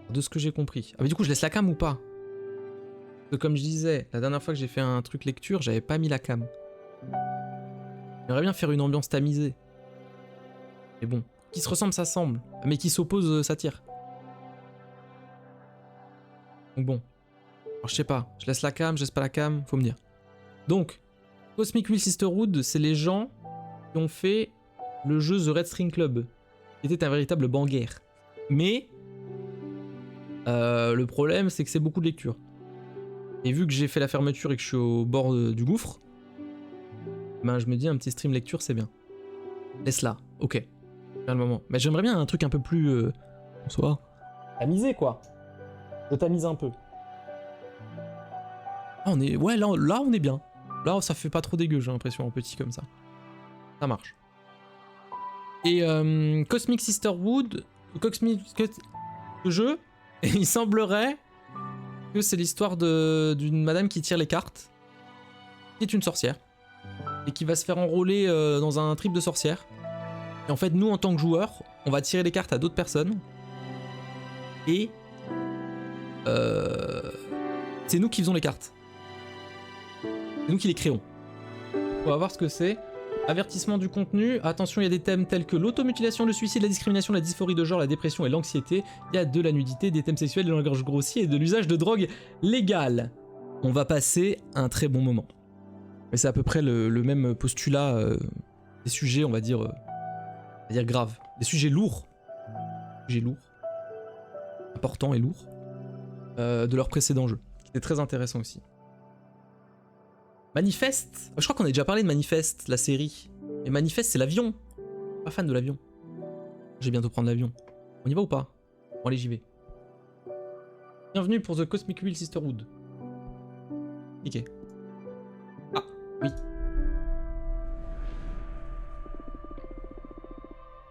De ce que j'ai compris. Ah mais du coup je laisse la cam ou pas? Parce que comme je disais, la dernière fois que j'ai fait un truc lecture, j'avais pas mis la cam. J'aimerais bien faire une ambiance tamisée. Mais bon, qui se ressemble s'assemble, mais qui s'oppose s'attire. Donc bon. Alors je sais pas, je laisse la cam, je laisse pas la cam, faut me dire. Donc, Cosmic Wheel Sisterhood, c'est les gens qui ont fait le jeu The Red String Club, qui était un véritable banger. Mais le problème, c'est que c'est beaucoup de lecture. Et vu que j'ai fait la fermeture et que je suis au bord du gouffre, ben je me dis un petit stream lecture, c'est bien. Laisse-la, ok. Bien le moment. Mais j'aimerais bien un truc un peu plus... Bonsoir. Tamisé quoi. Je tamise un peu. Ah, on est... Ouais, là on est bien. Là ça fait pas trop dégueu, j'ai l'impression, en petit comme ça. Ça marche. Et Cosmic Sisterhood, ce jeu, il semblerait que c'est l'histoire d'une madame qui tire les cartes, qui est une sorcière, et qui va se faire enrôler dans un trip de sorcière. Et en fait, nous en tant que joueurs, on va tirer les cartes à d'autres personnes, et c'est nous qui faisons les cartes. C'est nous qui les créons. On va voir ce que c'est. Avertissement du contenu, attention, il y a des thèmes tels que l'automutilation, le suicide, la discrimination, la dysphorie de genre, la dépression et l'anxiété. Il y a de la nudité, des thèmes sexuels, de langage grossier et de l'usage de drogue légale. On va passer un très bon moment. Mais c'est à peu près le même postulat des sujets, on va dire graves. Des sujets lourds. Sujets lourds. Importants et lourds. De leur précédent jeu. C'était très intéressant aussi. Manifeste, je crois qu'on a déjà parlé de Manifeste, la série. Et Manifeste, c'est l'avion. Pas fan de l'avion. Je vais bientôt prendre l'avion. On y va ou pas? Bon allez, j'y vais. Bienvenue pour The Cosmic Wheel Sisterhood. Ok. Ah, oui.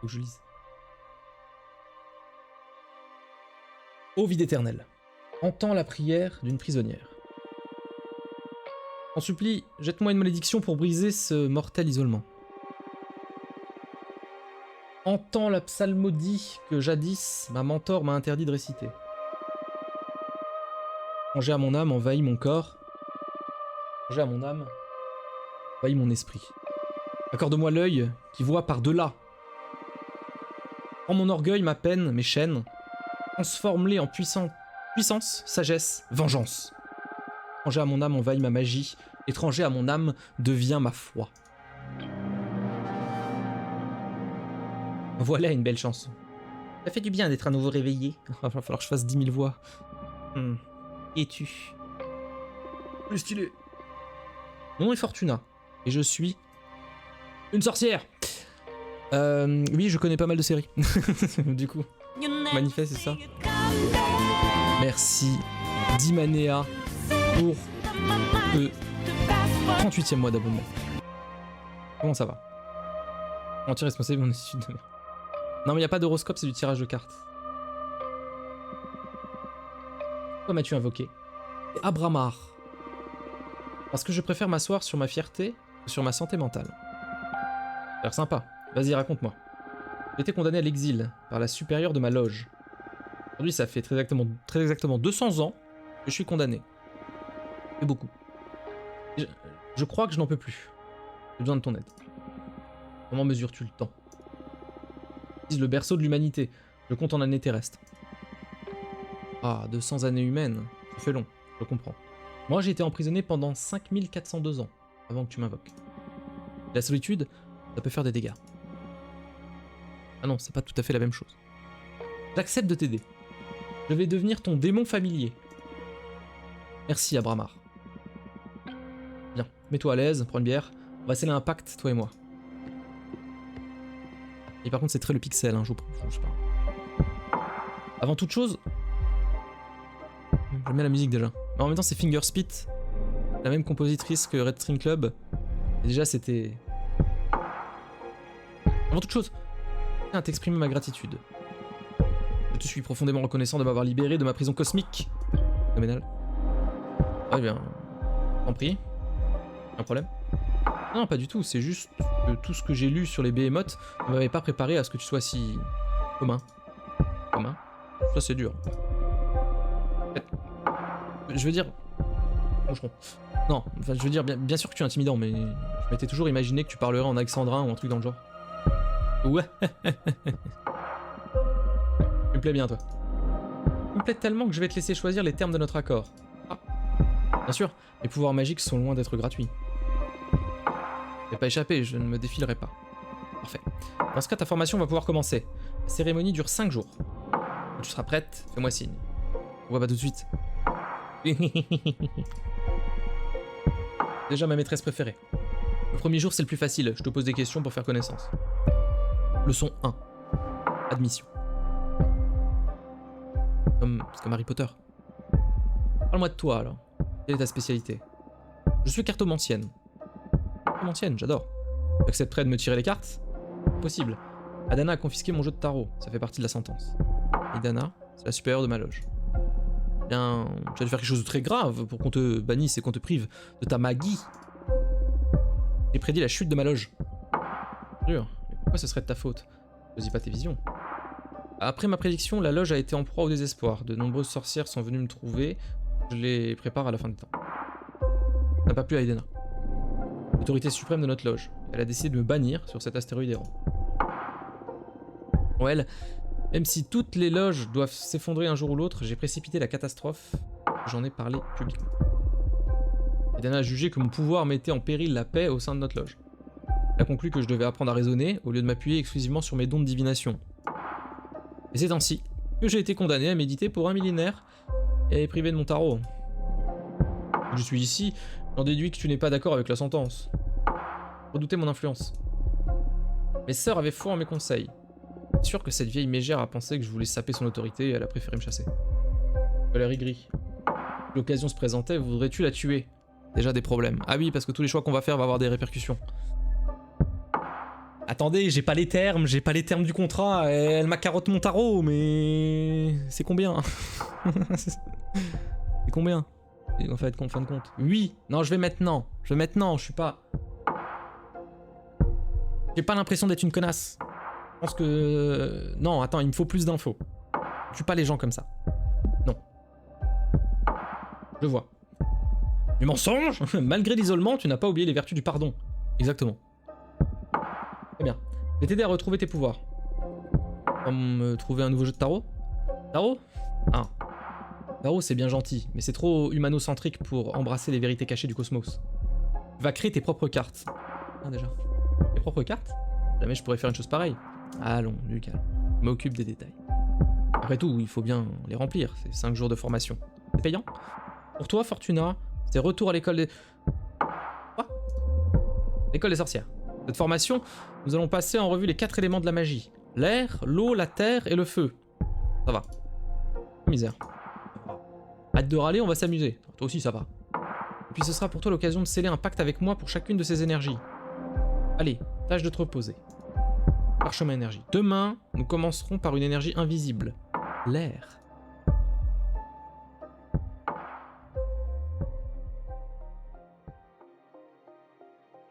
Faut que je lise. Ô vide éternel, entends la prière d'une prisonnière. En supplie, jette-moi une malédiction pour briser ce mortel isolement. Entends la psalmodie que jadis ma mentor m'a interdit de réciter. Manger à mon âme envahit mon corps. Manger à mon âme envahit mon esprit. Accorde-moi l'œil qui voit par-delà. Prends mon orgueil, ma peine, mes chaînes. Transforme-les en puissance, sagesse, vengeance. Étranger à mon âme envahit ma magie. Étranger à mon âme devient ma foi. Voilà une belle chanson. Ça fait du bien d'être à nouveau réveillé. Il va falloir que je fasse 10 000 voix. Qui es-tu? Plus stylé. Mon nom est Fortuna. Et je suis une sorcière. Oui, je connais pas mal de séries. Du coup, Manifeste, c'est ça. Merci Dimanea pour le 38e mois d'abonnement. Comment ça va? Anti-responsable de mon étude de merde. Non mais y a pas d'horoscope, c'est du tirage de cartes. Pourquoi m'as-tu invoqué? Abramar. Parce que je préfère m'asseoir sur ma fierté que sur ma santé mentale. Ça a l'air sympa. Vas-y, raconte-moi. J'ai été condamné à l'exil par la supérieure de ma loge. Aujourd'hui, ça fait très exactement 200 ans que je suis condamné. C'est beaucoup. Je crois que je n'en peux plus. J'ai besoin de ton aide. Comment mesures-tu le temps? Le berceau de l'humanité. Je compte en années terrestres. Ah, 200 années humaines. Ça fait long, je comprends. Moi, j'ai été emprisonné pendant 5402 ans avant que tu m'invoques. La solitude, ça peut faire des dégâts. Ah non, c'est pas tout à fait la même chose. J'accepte de t'aider. Je vais devenir ton démon familier. Merci, Abramar. Bien, mets-toi à l'aise, prends une bière. On va sceller un pacte, toi et moi. Et par contre, c'est très le pixel, hein, je sais pas. Avant toute chose... J'aime bien la musique déjà. Mais en même temps, c'est Fingerspit, la même compositrice que Red String Club. Et déjà, c'était... Avant toute chose, je tiens à t'exprimer ma gratitude. Je te suis profondément reconnaissant de m'avoir libéré de ma prison cosmique. Phénoménal. Ouais, bien. T'en prie. Un problème? Non, pas du tout. C'est juste que tout ce que j'ai lu sur les Behemoths ne m'avait pas préparé à ce que tu sois si... commun. Ça, c'est dur. Je veux dire... Moucheron. Non, enfin je veux dire, bien sûr que tu es intimidant, mais je m'étais toujours imaginé que tu parlerais en alexandrin ou un truc dans le genre. Ouais. Tu me plais bien, toi. Tu me plais tellement que je vais te laisser choisir les termes de notre accord. Ah. Bien sûr, les pouvoirs magiques sont loin d'être gratuits. Je vais pas échapper, je ne me défilerai pas. Parfait. Dans ce cas, ta formation va pouvoir commencer. La cérémonie dure 5 jours. Quand tu seras prête, fais-moi signe. On va pas tout de suite. Déjà ma maîtresse préférée. Le premier jour, c'est le plus facile. Je te pose des questions pour faire connaissance. Leçon 1. Admission. C'est comme Harry Potter. Parle-moi de toi, alors. Quelle est ta spécialité? Je suis cartomancienne. Cartomancienne, j'adore. Tu accepterais de me tirer les cartes? Possible. Adana a confisqué mon jeu de tarot. Ça fait partie de la sentence. Et Dana, c'est la supérieure de ma loge. Bien, tu vas te faire quelque chose de très grave pour qu'on te bannisse et qu'on te prive de ta magie. J'ai prédit la chute de ma loge. Sûr, mais pourquoi ce serait de ta faute? Je dis pas tes visions. Après ma prédiction, la loge a été en proie au désespoir. De nombreuses sorcières sont venues me trouver. Je les prépare à la fin du temps. Ça n'a pas plu à Edena. L'autorité suprême de notre loge. Elle a décidé de me bannir sur cet astéroïde errant. Bon, elle, même si toutes les loges doivent s'effondrer un jour ou l'autre, j'ai précipité la catastrophe. J'en ai parlé publiquement. Edena a jugé que mon pouvoir mettait en péril la paix au sein de notre loge. Elle a conclu que je devais apprendre à raisonner au lieu de m'appuyer exclusivement sur mes dons de divination. Et c'est ainsi que j'ai été condamné à méditer pour 1 millénaire et privé de mon tarot. Je suis ici, j'en déduis que tu n'es pas d'accord avec la sentence. Redoutez mon influence. Mes sœurs avaient foi en mes conseils. C'est sûr que cette vieille mégère a pensé que je voulais saper son autorité et elle a préféré me chasser. Valérie Gris. Si l'occasion se présentait, voudrais-tu la tuer? Déjà des problèmes. Ah oui, parce que tous les choix qu'on va faire vont avoir des répercussions. Attendez, j'ai pas les termes du contrat, elle m'a carotte mon tarot, mais... C'est combien? C'est combien? En fait, en fin de compte. Oui. Non, je vais maintenant, je suis pas... J'ai pas l'impression d'être une connasse. Je pense que... Non, attends, il me faut plus d'infos. Je tue pas les gens comme ça. Non. Je vois. Du mensonge. Malgré l'isolement, tu n'as pas oublié les vertus du pardon. Exactement. Très bien. Je vais t'aider à retrouver tes pouvoirs. On va me trouver un nouveau jeu de tarot? Tarot? Ah. Tarot, c'est bien gentil, mais c'est trop humanocentrique pour embrasser les vérités cachées du cosmos. Tu vas créer tes propres cartes. Ah, déjà. Tes propres cartes? Jamais je pourrais faire une chose pareille. Allons, du calme. Je m'occupe des détails. Après tout, il faut bien les remplir, c'est 5 jours de formation. C'est payant? Pour toi, Fortuna, c'est retour à l'école des... Quoi? L'école des sorcières. Cette formation, nous allons passer en revue les 4 éléments de la magie. L'air, l'eau, la terre et le feu. Ça va. Misère. Hâte de râler, on va s'amuser. Toi aussi, ça va. Et puis ce sera pour toi l'occasion de sceller un pacte avec moi pour chacune de ces énergies. Allez, tâche de te reposer. Parchemin énergie. Demain, nous commencerons par une énergie invisible. L'air.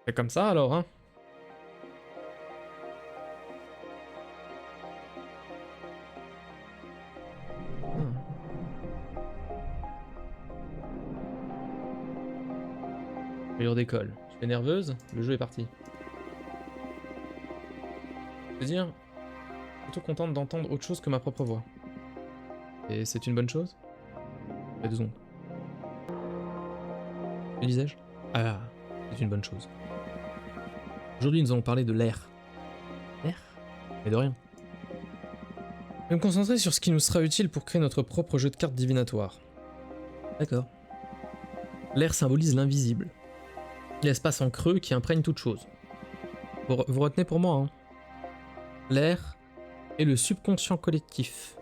C'est comme ça alors, hein? Rayure d'école. Tu es nerveuse? Le jeu est parti. Je veux dire, plutôt contente d'entendre autre chose que ma propre voix. Et c'est une bonne chose? Il y a 2 secondes. Que disais-je? Ah, c'est une bonne chose. Aujourd'hui, nous allons parler de l'air. L'air? Mais de rien. Je vais me concentrer sur ce qui nous sera utile pour créer notre propre jeu de cartes divinatoire. D'accord. L'air symbolise l'invisible. L'espace en creux qui imprègne toute chose. Vous retenez pour moi, hein? L'air est le subconscient collectif.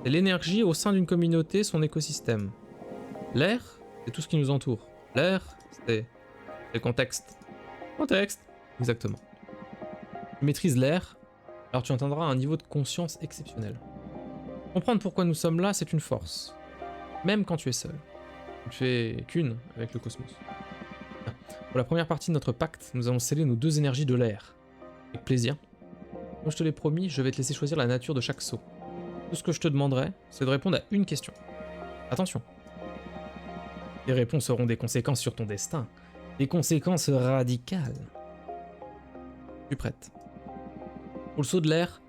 C'est l'énergie au sein d'une communauté, son écosystème. L'air, c'est tout ce qui nous entoure. L'air, c'est le contexte. Contexte, exactement. Tu maîtrises l'air, alors tu atteindras un niveau de conscience exceptionnel. Comprendre pourquoi nous sommes là, c'est une force. Même quand tu es seul. Tu ne fais qu'une avec le cosmos. Pour la première partie de notre pacte, nous allons sceller nos 2 énergies de l'air. Avec plaisir. Comme je te l'ai promis, je vais te laisser choisir la nature de chaque sceau. Tout ce que je te demanderai, c'est de répondre à une question. Attention, Tes réponses auront des conséquences sur ton destin. Des conséquences radicales. Je suis prête. Pour le saut de l'air,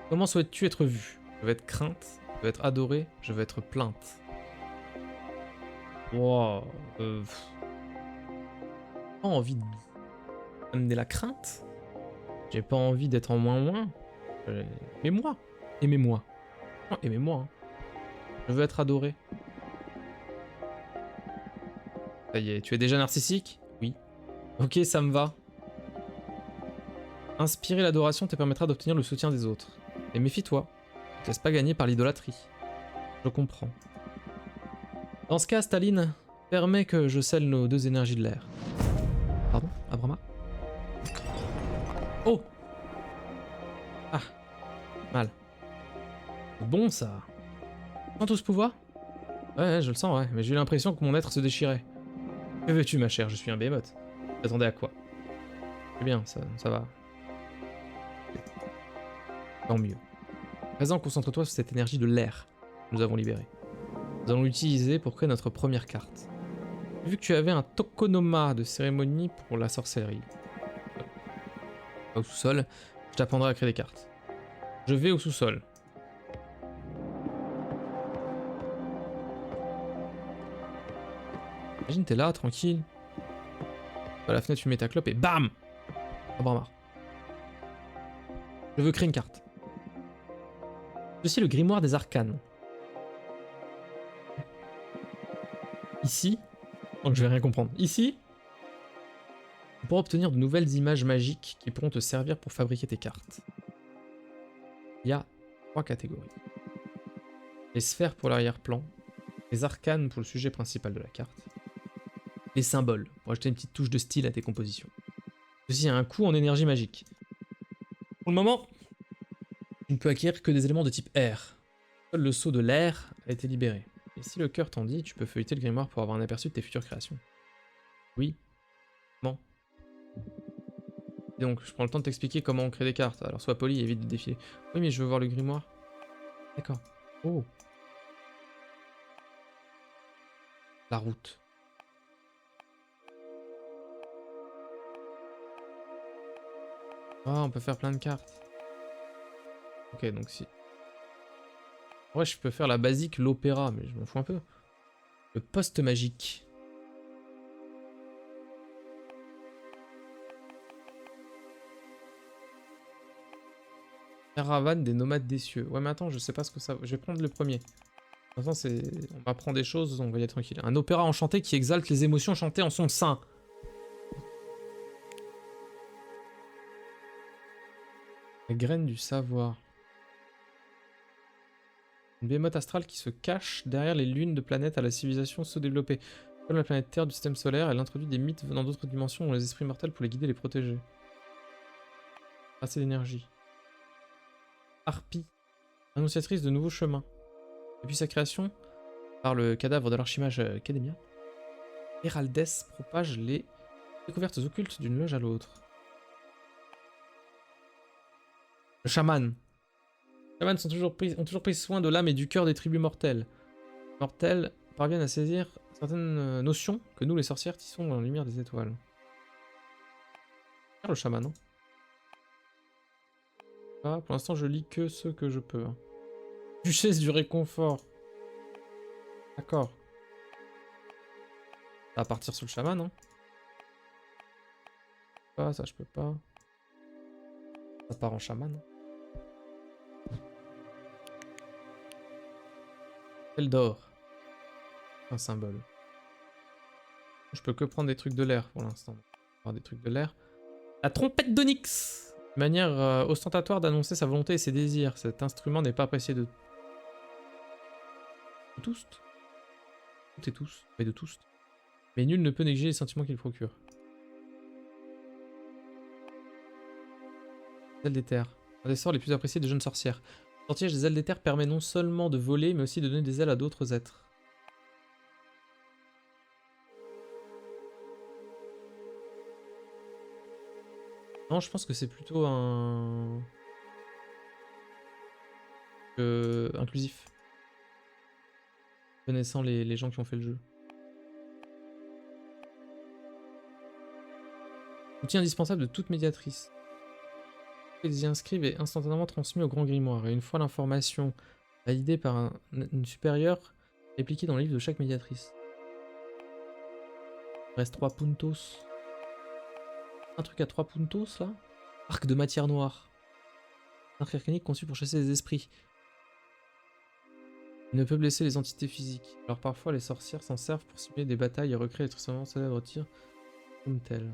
comment souhaites-tu être vu? Je veux être crainte, je veux être adoré, je veux être plainte. Wow. Pas envie d'amener la crainte. J'ai pas envie d'être en moins. Aimez-moi. Aimez-moi. Non, aimez-moi. Hein. Je veux être adoré. Ça y est, tu es déjà narcissique? Oui. Ok, ça me va. Inspirer l'adoration te permettra d'obtenir le soutien des autres. Mais méfie-toi. Ne te laisse pas gagner par l'idolâtrie. Je comprends. Dans ce cas, Staline, permets que je scelle nos deux énergies de l'air. Pardon, Abrama? Oh! Ah, mal. C'est bon ça. Tu sens tout ce pouvoir? Ouais, je le sens, ouais, mais j'ai eu l'impression que mon être se déchirait. Que veux-tu, ma chère? Je suis un behemoth. T'attendais à quoi? C'est bien, ça va. Tant mieux. À présent, concentre-toi sur cette énergie de l'air que nous avons libérée. Nous allons l'utiliser pour créer notre première carte. J'ai vu que tu avais un tokonoma de cérémonie pour la sorcellerie. Au sous-sol, je t'apprendrai à créer des cartes. Je vais au sous-sol. Imagine, t'es là, tranquille. À la fenêtre, tu mets ta clope et BAM! Abrama. Je veux créer une carte. Ceci est le grimoire des arcanes. Ici, donc je vais rien comprendre. Ici, tu pourras obtenir de nouvelles images magiques qui pourront te servir pour fabriquer tes cartes. Il y a 3 catégories. Les sphères pour l'arrière-plan, les arcanes pour le sujet principal de la carte, les symboles pour ajouter une petite touche de style à tes compositions. Ceci a un coût en énergie magique. Pour le moment, tu ne peux acquérir que des éléments de type air. Seul le sceau de l'air a été libéré. Et si le cœur t'en dit, tu peux feuilleter le grimoire pour avoir un aperçu de tes futures créations. Oui. Bon. Donc, je prends le temps de t'expliquer comment on crée des cartes. Alors, sois poli et évite de défiler. Oui, mais je veux voir le grimoire. D'accord. Oh. La route. Ah, on peut faire plein de cartes. Ok, donc si. Ouais, je peux faire la basique, l'opéra, mais je m'en fous un peu. Le poste magique. Caravane des nomades des cieux. Ouais, mais attends, je sais pas ce que ça... Je vais prendre le premier. Maintenant, c'est... On m'apprend des choses, on va y aller tranquille. Un opéra enchanté qui exalte les émotions chantées en son sein. La graine du savoir. Une behemoth astrale qui se cache derrière les lunes de planètes à la civilisation sous-développée. Comme la planète Terre du système solaire, elle introduit des mythes venant d'autres dimensions dont les esprits mortels pour les guider et les protéger. Assez d'énergie. Harpie. Annonciatrice de nouveaux chemins. Depuis sa création, par le cadavre de l'Archimage Academia, Héraldès propage les découvertes occultes d'une loge à l'autre. Le chaman. Les chamans ont toujours pris soin de l'âme et du cœur des tribus mortelles. Les mortels parviennent à saisir certaines notions que nous, les sorcières, tissons dans la lumière des étoiles. Le chaman, hein. Ah, pour l'instant, je lis que ceux que je peux. Hein. Duchesse du réconfort. D'accord. Ça va partir sur le chaman, hein. Ah, ça, je peux pas. Ça part en chaman. Eldor. Un symbole. Je peux que prendre des trucs de l'air pour l'instant. Des trucs de l'air. La trompette d'Onyx. Une manière ostentatoire d'annoncer sa volonté et ses désirs. Cet instrument n'est pas apprécié de tous. Toutes et tous. Mais de tous. Mais nul ne peut négliger les sentiments qu'il procure. Ailes d'éther. Un des sorts les plus appréciés des jeunes sorcières. Le sortilège des ailes d'éther permet non seulement de voler, mais aussi de donner des ailes à d'autres êtres. Non, je pense que c'est plutôt un... inclusif. Connaissant les gens qui ont fait le jeu. Outil indispensable de toute médiatrice. Les y inscrivent est instantanément transmis au grand grimoire. Et une fois l'information validée par une supérieure, répliquée dans le livre de chaque médiatrice. Il reste 3 puntos. Un truc à 3 puntos là. Arc de matière noire. Arc arcanique conçu pour chasser les esprits. Il ne peut blesser les entités physiques. Alors parfois les sorcières s'en servent pour simuler des batailles et recréer les tristement célèbres tirs comme tel.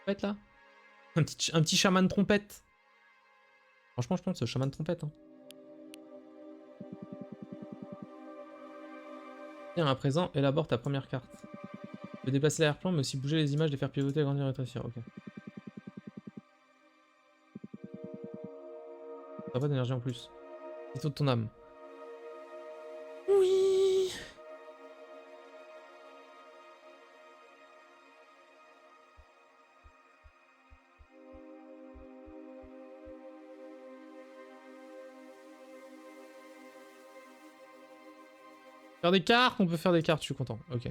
Trompette là. Un petit chaman de trompette. Franchement, je pense que c'est le chaman de trompette. Hein. Tiens, à présent, élabore ta première carte. Tu peux déplacer l'arrière-plan, mais aussi bouger les images, les faire pivoter, agrandir et rétrécir. Ok. Ça va d'énergie en plus. Taux de ton âme. Oui. Faire des cartes, on peut faire des cartes, je suis content. Ok.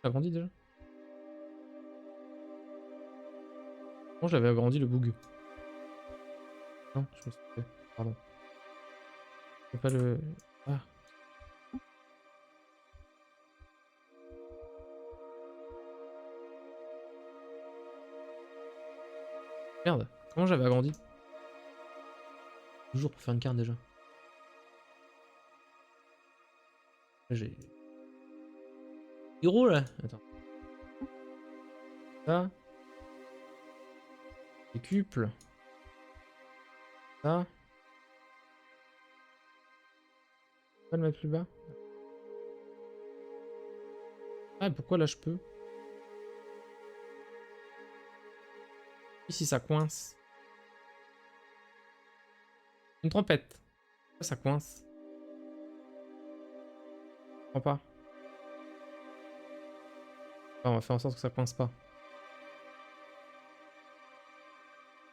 T'as grandi déjà? Moi j'avais agrandi le boug. Non, je me suis fait. Pardon. C'est pas le. Ah. Merde, comment j'avais agrandi? Toujours pour faire une carte déjà. J'ai. Héros là. Attends. Ça. Décuple. Ça. Pas le mettre plus bas. Ah, pourquoi là je peux? Ici ça coince. Une trompette. Pourquoi ça coince? Je comprends pas. Ah, on va faire en sorte que ça coince pas.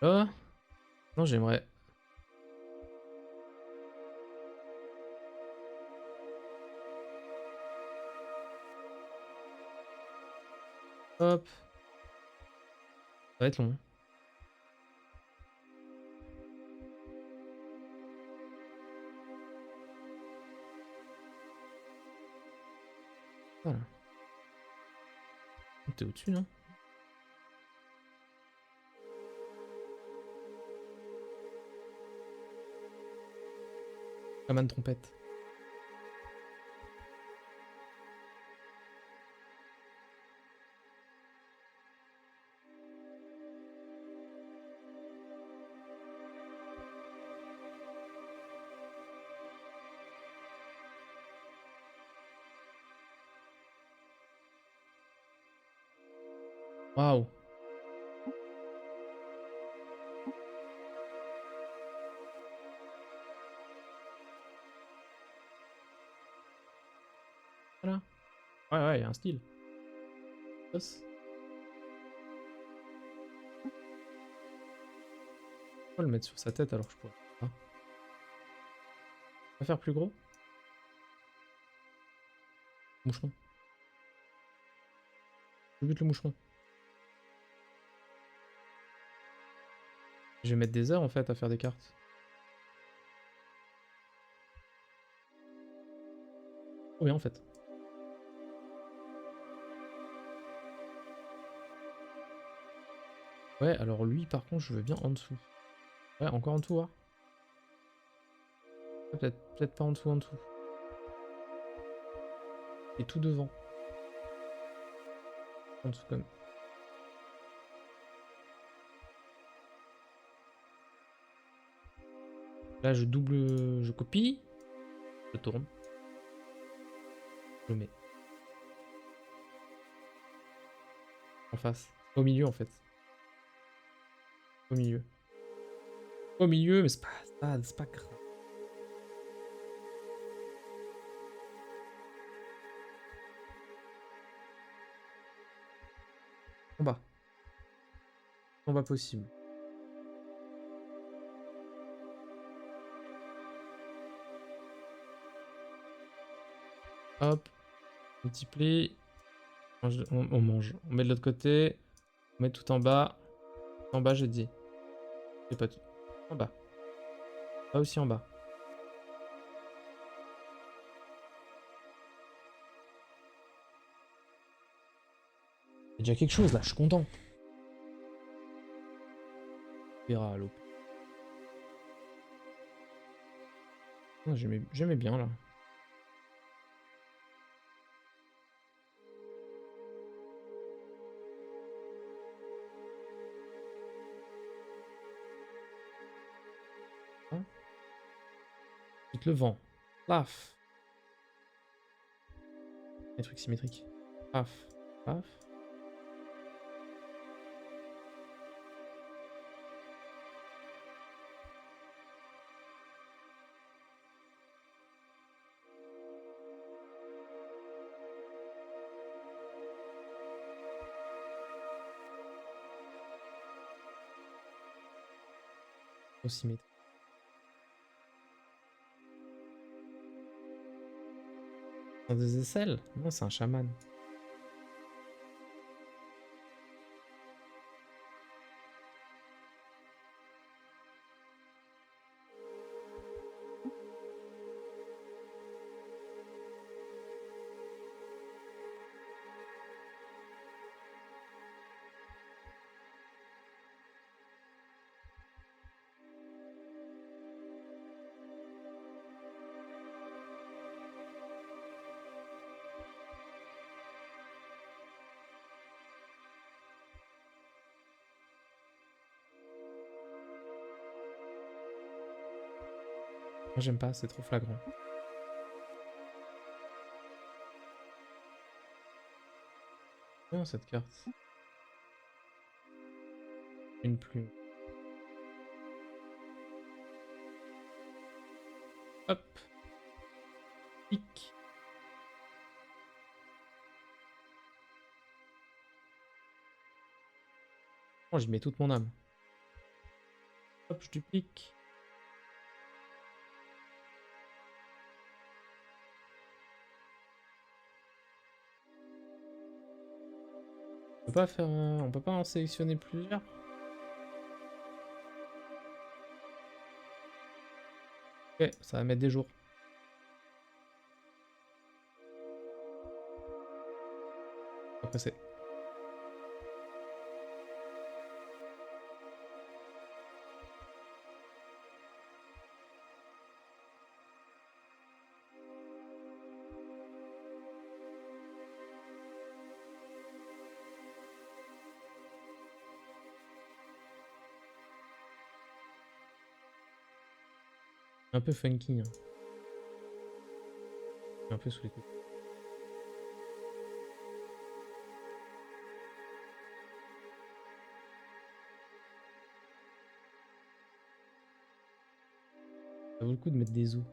Là. Non, j'aimerais. Hop. Ça va être long. Voilà. T'es au-dessus, non? Chaman trompette. Waouh. Voilà. Ouais, ouais, il y a un style. Os. Pourquoi le mettre sur sa tête alors que je pourrais pas? Pas faire plus gros? Moucheron. Je bute le moucheron. Je vais mettre des heures en fait à faire des cartes. Trop bien en fait. Ouais, alors lui par contre je veux bien en dessous. Ouais, encore en dessous, hein. Peut-être pas en dessous, en dessous. Et tout devant. En dessous comme. Là je double. Je copie. Je tourne. Je le mets. En face. Au milieu en fait. Au milieu. Au milieu, mais c'est pas grave. Combat. Combat possible. Hop. Multiplie. On mange. On met de l'autre côté. On met tout en bas. En bas, j'ai dit. C'est pas tout. En bas. Pas aussi en bas. Il y a déjà quelque chose là, je suis content. On verra à l'eau. J'aimais bien là. Hein, vite le vent. Paf. Les trucs symétriques. Paf. Paf. Symétrique. Des aisselles? Non, c'est un chaman. Moi j'aime pas, c'est trop flagrant. Bien cette carte. Une plume. Hop. Pic. Oh, j'y mets toute mon âme. Hop, je duplique. On peut pas faire, on peut pas en sélectionner plusieurs. Ok, ça va mettre des jours. Pas pressé. Un peu funky. Hein. Un peu sous les coups. Ça vaut le coup de mettre des os.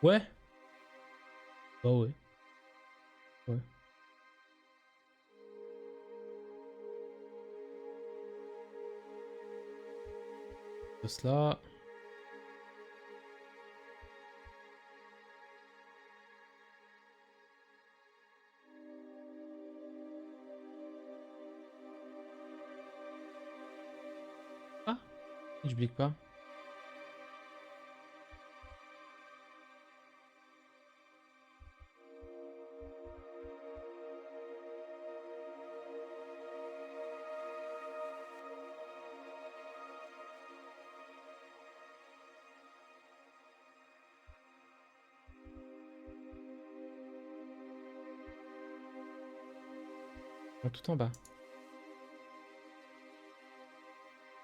Ouais. Bah ouais. Ouais. De cela. Ah, je blique pas. Tout en bas.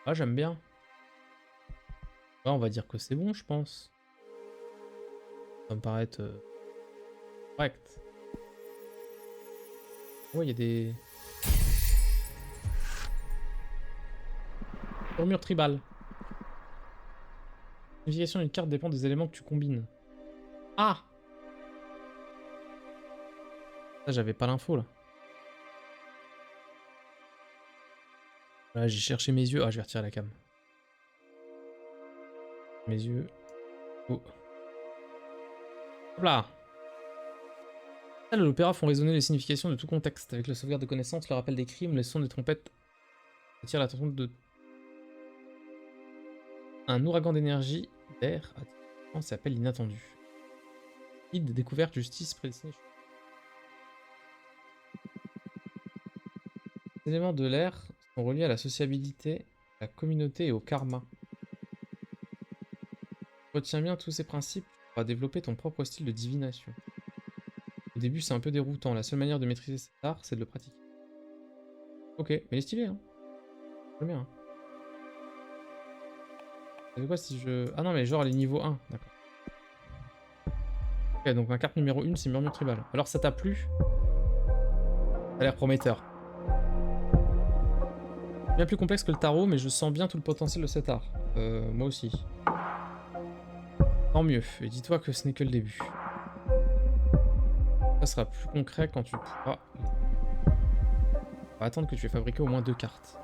Ah, j'aime bien. Ouais, on va dire que c'est bon, je pense. Ça me paraît être correct. Ouais, il y a des... Armure tribale. La signification d'une carte dépend des éléments que tu combines. Ah! Ça, j'avais pas l'info, là. Voilà, j'ai cherché mes yeux. Ah, je vais retirer la cam. Mes yeux. Oh. Hop là! Les salles de l'opéra font résonner les significations de tout contexte. Avec le sauvegarde de connaissances, le rappel des crimes, les sons des trompettes attirent l'attention de... Un ouragan d'énergie, d'air, s'appelle l'inattendu. Guide, découverte, justice, prédestiné. Les éléments de l'air sont reliés à la sociabilité, à la communauté et au karma. Retiens bien tous ces principes pour développer ton propre style de divination. Au début, c'est un peu déroutant. La seule manière de maîtriser cet art, c'est de le pratiquer. Ok, mais il est stylé, hein. J'aime bien. Hein. Ça fait quoi si je... Ah non, mais genre les niveaux 1, d'accord. Ok, donc ma carte numéro 1, c'est Murmure Tribal. Alors ça t'a plu? Ça a l'air prometteur. Bien plus complexe que le tarot, mais je sens bien tout le potentiel de cet art. Moi aussi. Tant mieux, et dis-toi que ce n'est que le début. Ça sera plus concret quand tu pourras... On va attendre que tu aies fabriqué au moins 2 cartes.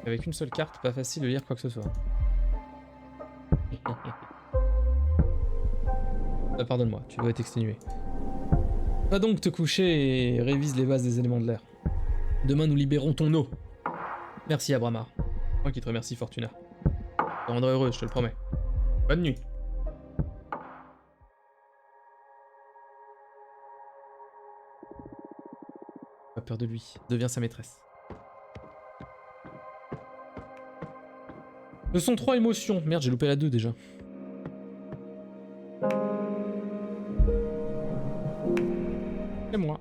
Avec une seule carte, pas facile de lire quoi que ce soit. Pardonne-moi, tu dois être exténué. Va donc te coucher et révise les bases des éléments de l'air. Demain, nous libérons ton eau. Merci, Abramar. Moi qui te remercie, Fortuna. Je te rendrai heureuse, je te le promets. Bonne nuit. Pas peur de lui. Deviens sa maîtresse. Ce sont 3 émotions. Merde, j'ai loupé la 2 déjà. C'est moi.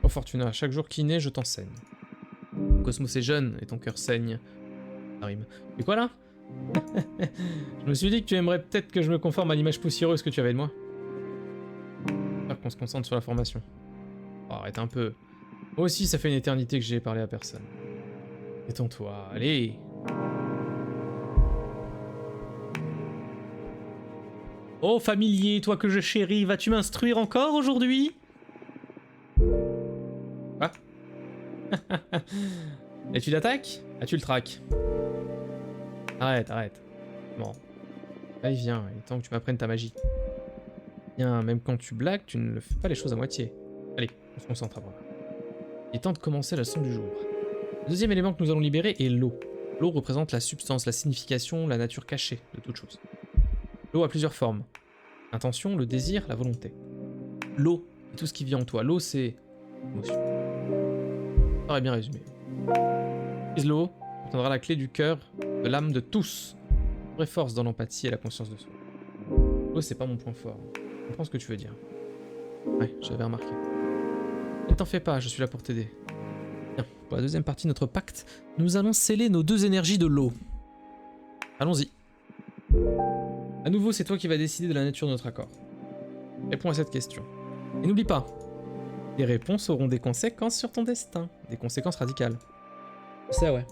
Oh Fortuna, chaque jour qui naît, je t'enseigne. Cosmos est jeune et ton cœur saigne. Ça rime. Et quoi là? Je me suis dit que tu aimerais peut-être que je me conforme à l'image poussiéreuse que tu avais de moi. J'espère qu'on se concentre sur la formation. Oh, arrête un peu. Moi aussi, ça fait une éternité que j'ai parlé à personne. Détends-toi, allez. Oh familier, toi que je chéris, vas-tu m'instruire encore aujourd'hui? Quoi? L'étude d'attaque? As-tu le trac? Arrête, arrête. Bon. Allez, viens, il est temps que tu m'apprennes ta magie. Bien, même quand tu blagues, tu ne fais pas les choses à moitié. Allez, on se concentre après. Il est temps de commencer la leçon du jour. Le deuxième élément que nous allons libérer est l'eau. L'eau représente la substance, la signification, la nature cachée de toute chose. L'eau a plusieurs formes. L'intention, le désir, la volonté. L'eau est tout ce qui vit en toi. L'eau, c'est l'émotion. Ça aurait bien résumé. Utilise l'eau, tu obtiendras la clé du cœur, de l'âme de tous. Vraie force dans l'empathie et la conscience de soi. L'eau, c'est pas mon point fort. Je comprends ce que tu veux dire. Ouais, j'avais remarqué. Ne t'en fais pas, je suis là pour t'aider. Bien, pour la deuxième partie de notre pacte, nous allons sceller nos 2 énergies de l'eau. Allons-y. À nouveau, c'est toi qui vas décider de la nature de notre accord. Réponds à cette question. Et n'oublie pas, les réponses auront des conséquences sur ton destin. Des conséquences radicales. C'est ouais.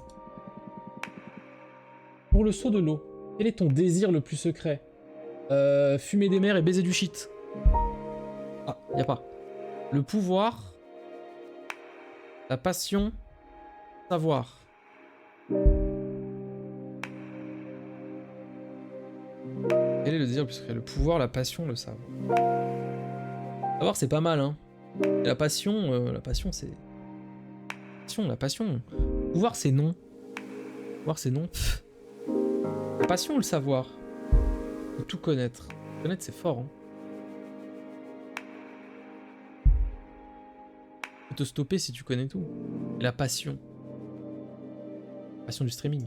Pour le saut de l'eau, quel est ton désir le plus secret? Fumer des mers et baiser du shit. Ah, y a pas. Le pouvoir... La passion, savoir. Quel est le désir le plus secret? Le pouvoir, la passion, le savoir. Savoir, c'est pas mal, hein. Et la passion, c'est... La passion. Pouvoir, c'est non. Pouvoir, c'est non. Pff. La passion, le savoir. Faut tout connaître. Connaître, c'est fort, hein. Te stopper si tu connais tout. Et la passion. Passion du streaming.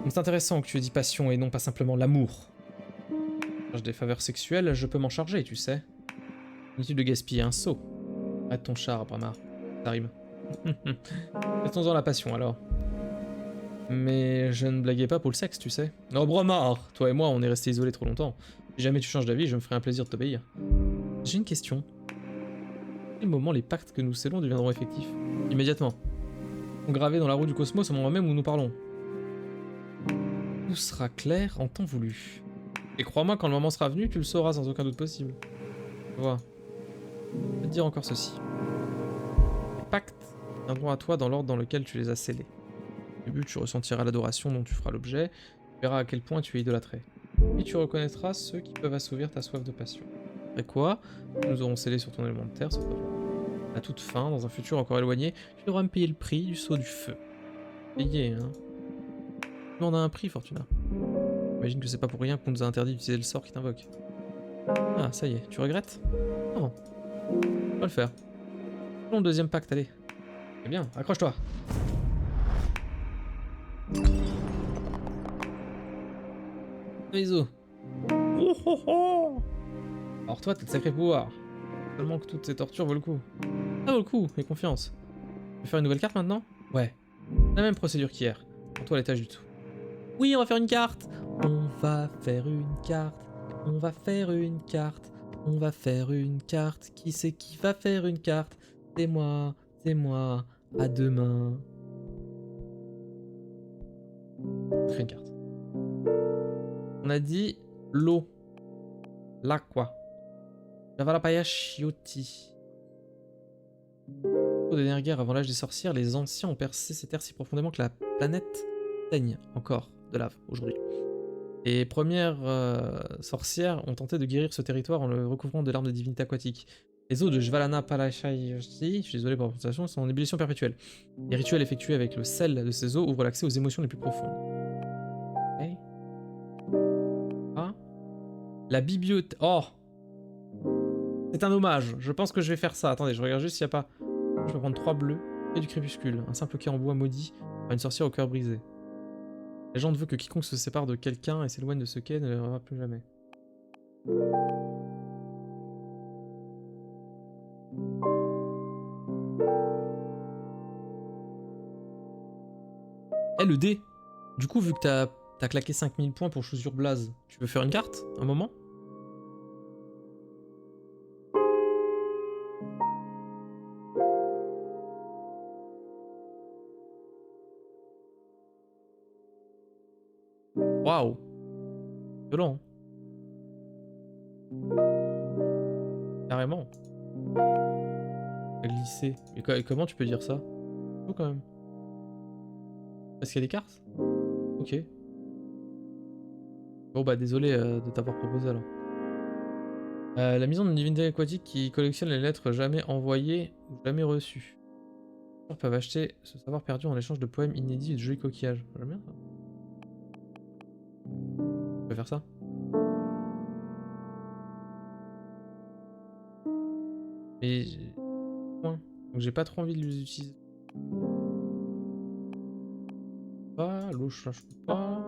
C'est intéressant que tu aies dit passion et non pas simplement l'amour. Quand j'ai des faveurs sexuelles, je peux m'en charger, tu sais. Inutile de gaspiller un seau. Arrête ton char, Abramar. Ça rime. Mettons-en la passion alors. Mais je ne blaguais pas pour le sexe, tu sais. Non, Abramar, toi et moi, on est restés isolés trop longtemps. Si jamais tu changes d'avis, je me ferai un plaisir de t'obéir. J'ai une question. À quel moment les pactes que nous scellons deviendront effectifs? Immédiatement. Ils sont gravés dans la roue du cosmos au moment même où nous parlons. Tout sera clair en temps voulu. Et crois-moi, quand le moment sera venu, tu le sauras sans aucun doute possible. Tu vois. Je vais te dire encore ceci. Les pactes viendront à toi dans l'ordre dans lequel tu les as scellés. Au début, tu ressentiras l'adoration dont tu feras l'objet, tu verras à quel point tu es idolâtré. Puis tu reconnaîtras ceux qui peuvent assouvir ta soif de passion. Après quoi, nous aurons scellé sur ton élément de terre, à toute fin, dans un futur encore éloigné, tu devras me payer le prix du saut du feu. Payer, hein. Tu demandes un prix, Fortuna. J'imagine que c'est pas pour rien qu'on nous a interdit d'utiliser le sort qui t'invoque. Ah, ça y est, tu regrettes? Non. On va le faire. Faisons le deuxième pacte, allez. Eh bien, accroche-toi. Iso. Oh, oh, oh. Alors toi, t'as de sacrés pouvoirs. Seulement que toutes ces tortures vaut le coup. Ça vaut le coup, aie confiance. Tu veux faire une nouvelle carte maintenant? Ouais. La même procédure qu'hier. Pour toi, les tâches du tout. Oui, on va faire une carte. On va faire une carte. On va faire une carte. On va faire une carte. Qui c'est qui va faire une carte? C'est moi. C'est moi. À demain. Très une carte. On a dit l'eau. L'acqua. Javalapaya-Shioti. Au dernière guerre avant l'âge des sorcières, les anciens ont percé ces terres si profondément que la planète saigne encore de lave aujourd'hui. Les premières sorcières ont tenté de guérir ce territoire en le recouvrant de larmes de divinité aquatique. Les eaux de Jvalana Palashayoti, je suis désolé pour la prononciation, sont en ébullition perpétuelle. Les rituels effectués avec le sel de ces eaux ouvrent l'accès aux émotions les plus profondes. Okay. Ah. La bibliothèque. Oh! C'est un hommage. Je pense que je vais faire ça. Attendez, je regarde juste s'il n'y a pas. Je vais prendre 3 bleus et du crépuscule. Un simple quai en bois maudit par une sorcière au cœur brisé. La légende veut que quiconque se sépare de quelqu'un et s'éloigne de ce quai ne le reverra plus jamais. Eh, le dé! Du coup, vu que t'as claqué 5000 points pour chaussure blaze, tu veux faire une carte? Un moment? Waouh! Violent. Carrément. Glisser. Et comment tu peux dire ça? Faut quand même. Parce qu'il y a des cartes? Ok. Bon bah désolé de t'avoir proposé alors. La maison d'une divinité aquatique qui collectionne les lettres jamais envoyées ou jamais reçues. Les joueurs peuvent acheter ce savoir perdu en échange de poèmes inédits et de jolis coquillages. J'aime bien ça. On peut faire ça. Mais donc j'ai pas trop envie de les utiliser. Pas, l'eau je peux pas.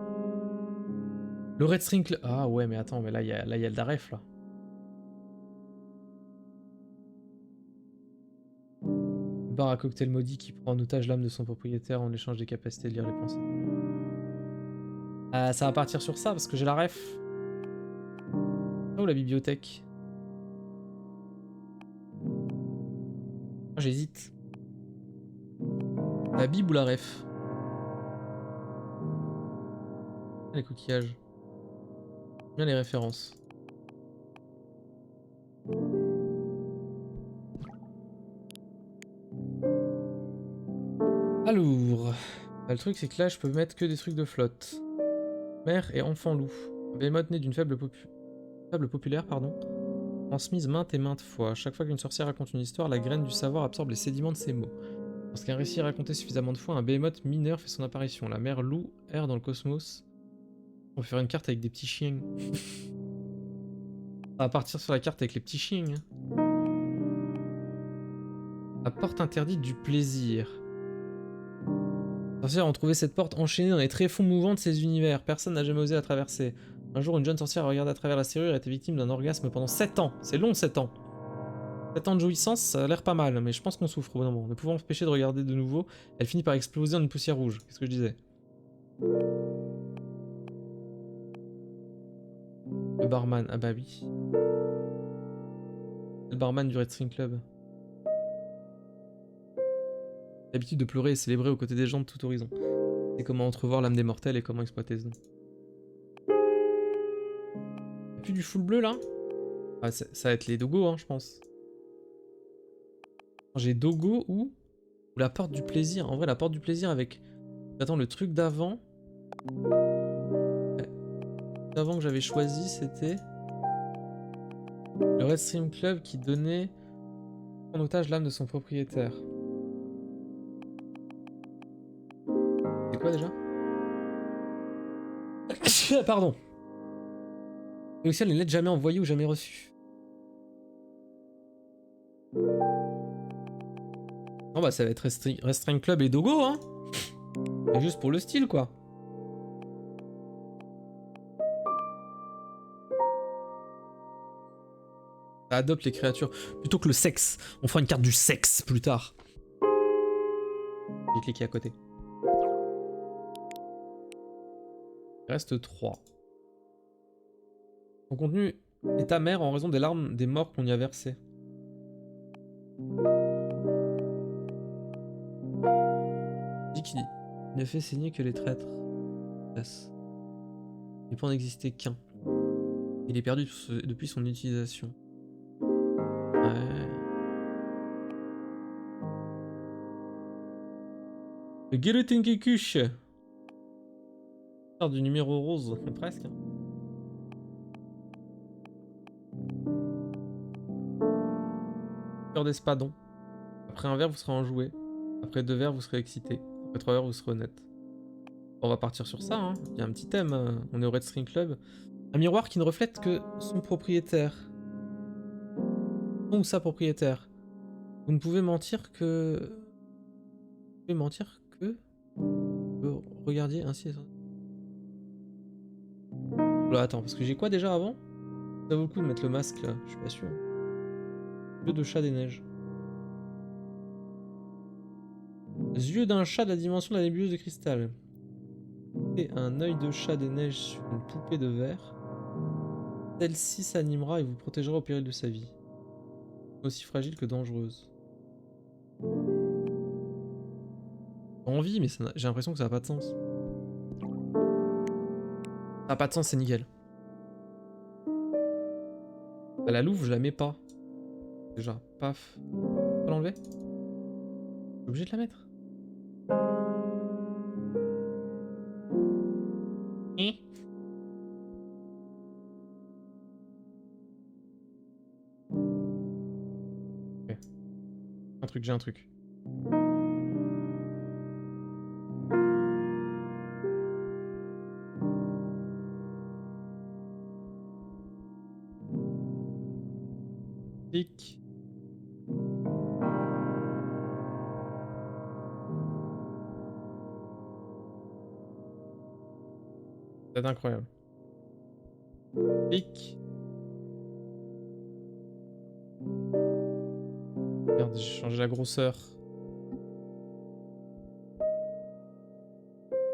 Le Red String. Ah ouais mais attends, mais là il y a le Daref là. Bar à cocktail maudit qui prend en otage l'âme de son propriétaire en échange des capacités de lire les pensées. Ça va partir sur ça parce que j'ai la ref. Oh la bibliothèque. J'hésite. La bib ou la ref? Les coquillages. Bien les références. Alors, le truc c'est que là je peux mettre que des trucs de flotte. Mère et enfant loup. Un behemoth né d'une fable populaire, transmise maintes et maintes fois. Chaque fois qu'une sorcière raconte une histoire, la graine du savoir absorbe les sédiments de ses mots. Lorsqu'un récit est raconté suffisamment de fois, un behemoth mineur fait son apparition. La mère loup erre dans le cosmos. On peut faire une carte avec des petits chiens. Ça va partir sur la carte avec les petits chiens. La porte interdite du plaisir. Les sorcières ont trouvé cette porte enchaînée dans les tréfonds mouvants de ces univers. Personne n'a jamais osé la traverser. Un jour, une jeune sorcière a regardé à travers la serrure et était victime d'un orgasme pendant 7 ans. C'est long, 7 ans. 7 ans de jouissance, ça a l'air pas mal, mais je pense qu'on souffre au bout d'un moment. Ne pouvant empêcher de regarder de nouveau, elle finit par exploser en une poussière rouge. Qu'est-ce que je disais? Le barman, ah bah oui. Le barman du Red String Club. L'habitude de pleurer et célébrer aux côtés des gens de tout horizon. C'est comment entrevoir l'âme des mortels et comment exploiter ce don. Y'a plus du full bleu là? Ah, ça va être les dogos, hein, je pense. J'ai dogo ou la porte du plaisir. En vrai, la porte du plaisir avec... Attends, le truc d'avant... Ouais. D'avant que j'avais choisi, c'était... le Red Stream Club qui donnait en otage l'âme de son propriétaire. C'est quoi déjà? Pardon. Et aussi, les lettres jamais envoyées ou jamais reçues. Non bah ça va être Restream Club et Dogo, hein. Et juste pour le style, quoi. Ça adopte les créatures. Plutôt que le sexe. On fera une carte du sexe plus tard. J'ai cliqué à côté. Il reste 3. Son contenu est amer en raison des larmes des morts qu'on y a versées. Dit qu'il ne fait saigner que les traîtres. Il peut en exister qu'un. Il est perdu depuis son utilisation. Ouais. Le Guillotine Kikush. Du numéro rose, presque. Cœur d'espadon. Après un verre, vous serez enjoué. Après 2 verres, vous serez excité. Après 3 verres, vous serez honnête. On va partir sur ça, hein. Il y a un petit thème. On est au Red String Club. Un miroir qui ne reflète que son propriétaire. Son ou sa propriétaire. Vous ne pouvez mentir que... Vous pouvez mentir que... Vous regardiez ainsi... Oula, attends, parce que j'ai quoi déjà avant? Ça vaut le coup de mettre le masque là, je suis pas sûr. Yeux de chat des neiges. Yeux d'un chat de la dimension de la nébuleuse de cristal. Et un œil de chat des neiges sur une poupée de verre. Celle-ci s'animera et vous protégera au péril de sa vie. Aussi fragile que dangereuse. Envie, mais j'ai l'impression que ça n'a pas de sens. Ça n'a pas de sens, c'est nickel. Bah, la louve, je la mets pas. Déjà, paf. On peut l'enlever? Je suis obligé de la mettre. Ok. Un truc, j'ai un truc. Clic. C'est incroyable. Clic. Merde, j'ai changé la grosseur.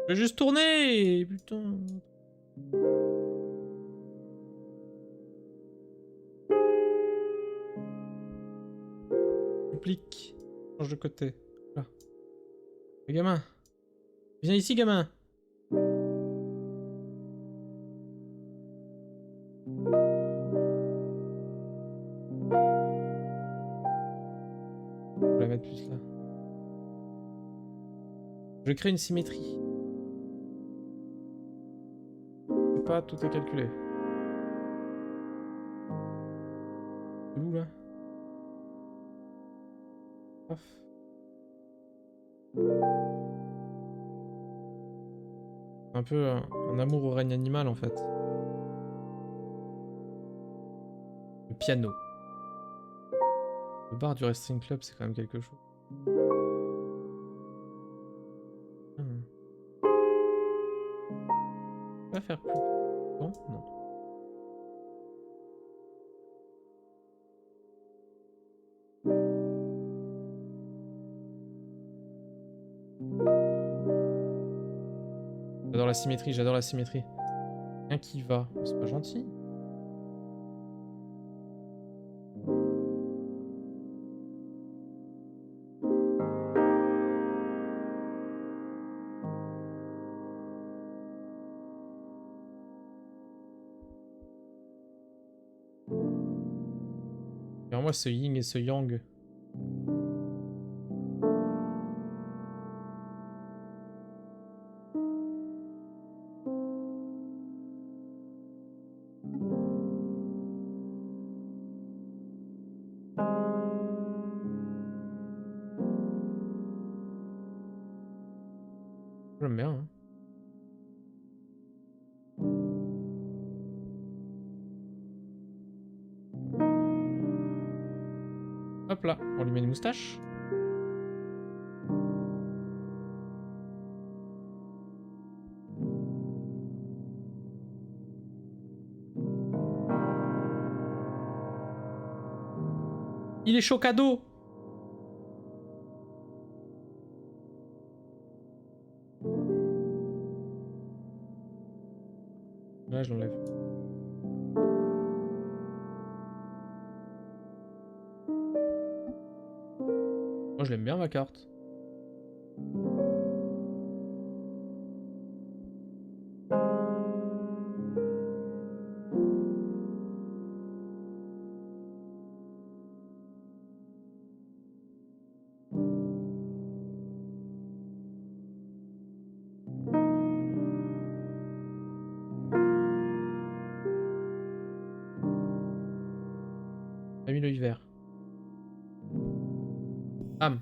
Je vais juste tourner, putain. Duplique. Change de côté. Là. Le gamin. Viens ici, gamin. Je vais la mettre plus là. Je crée une symétrie. Je sais pas, tout est calculé. C'est où là? Paf. Un peu un amour au règne animal en fait. Le piano. Le bar du Wrestling Club, c'est quand même quelque chose. Pas faire plus. Non, non. la symétrie, j'adore la symétrie. Rien qui va. C'est pas gentil. Moi ce yin et ce yang. J'aime bien. Hein. Hop là, on lui met une moustache. Il est chaud cadeau. Là, je l'enlève. Moi, je l'aime bien ma carte. J'ai mis l'œil vert. Âme.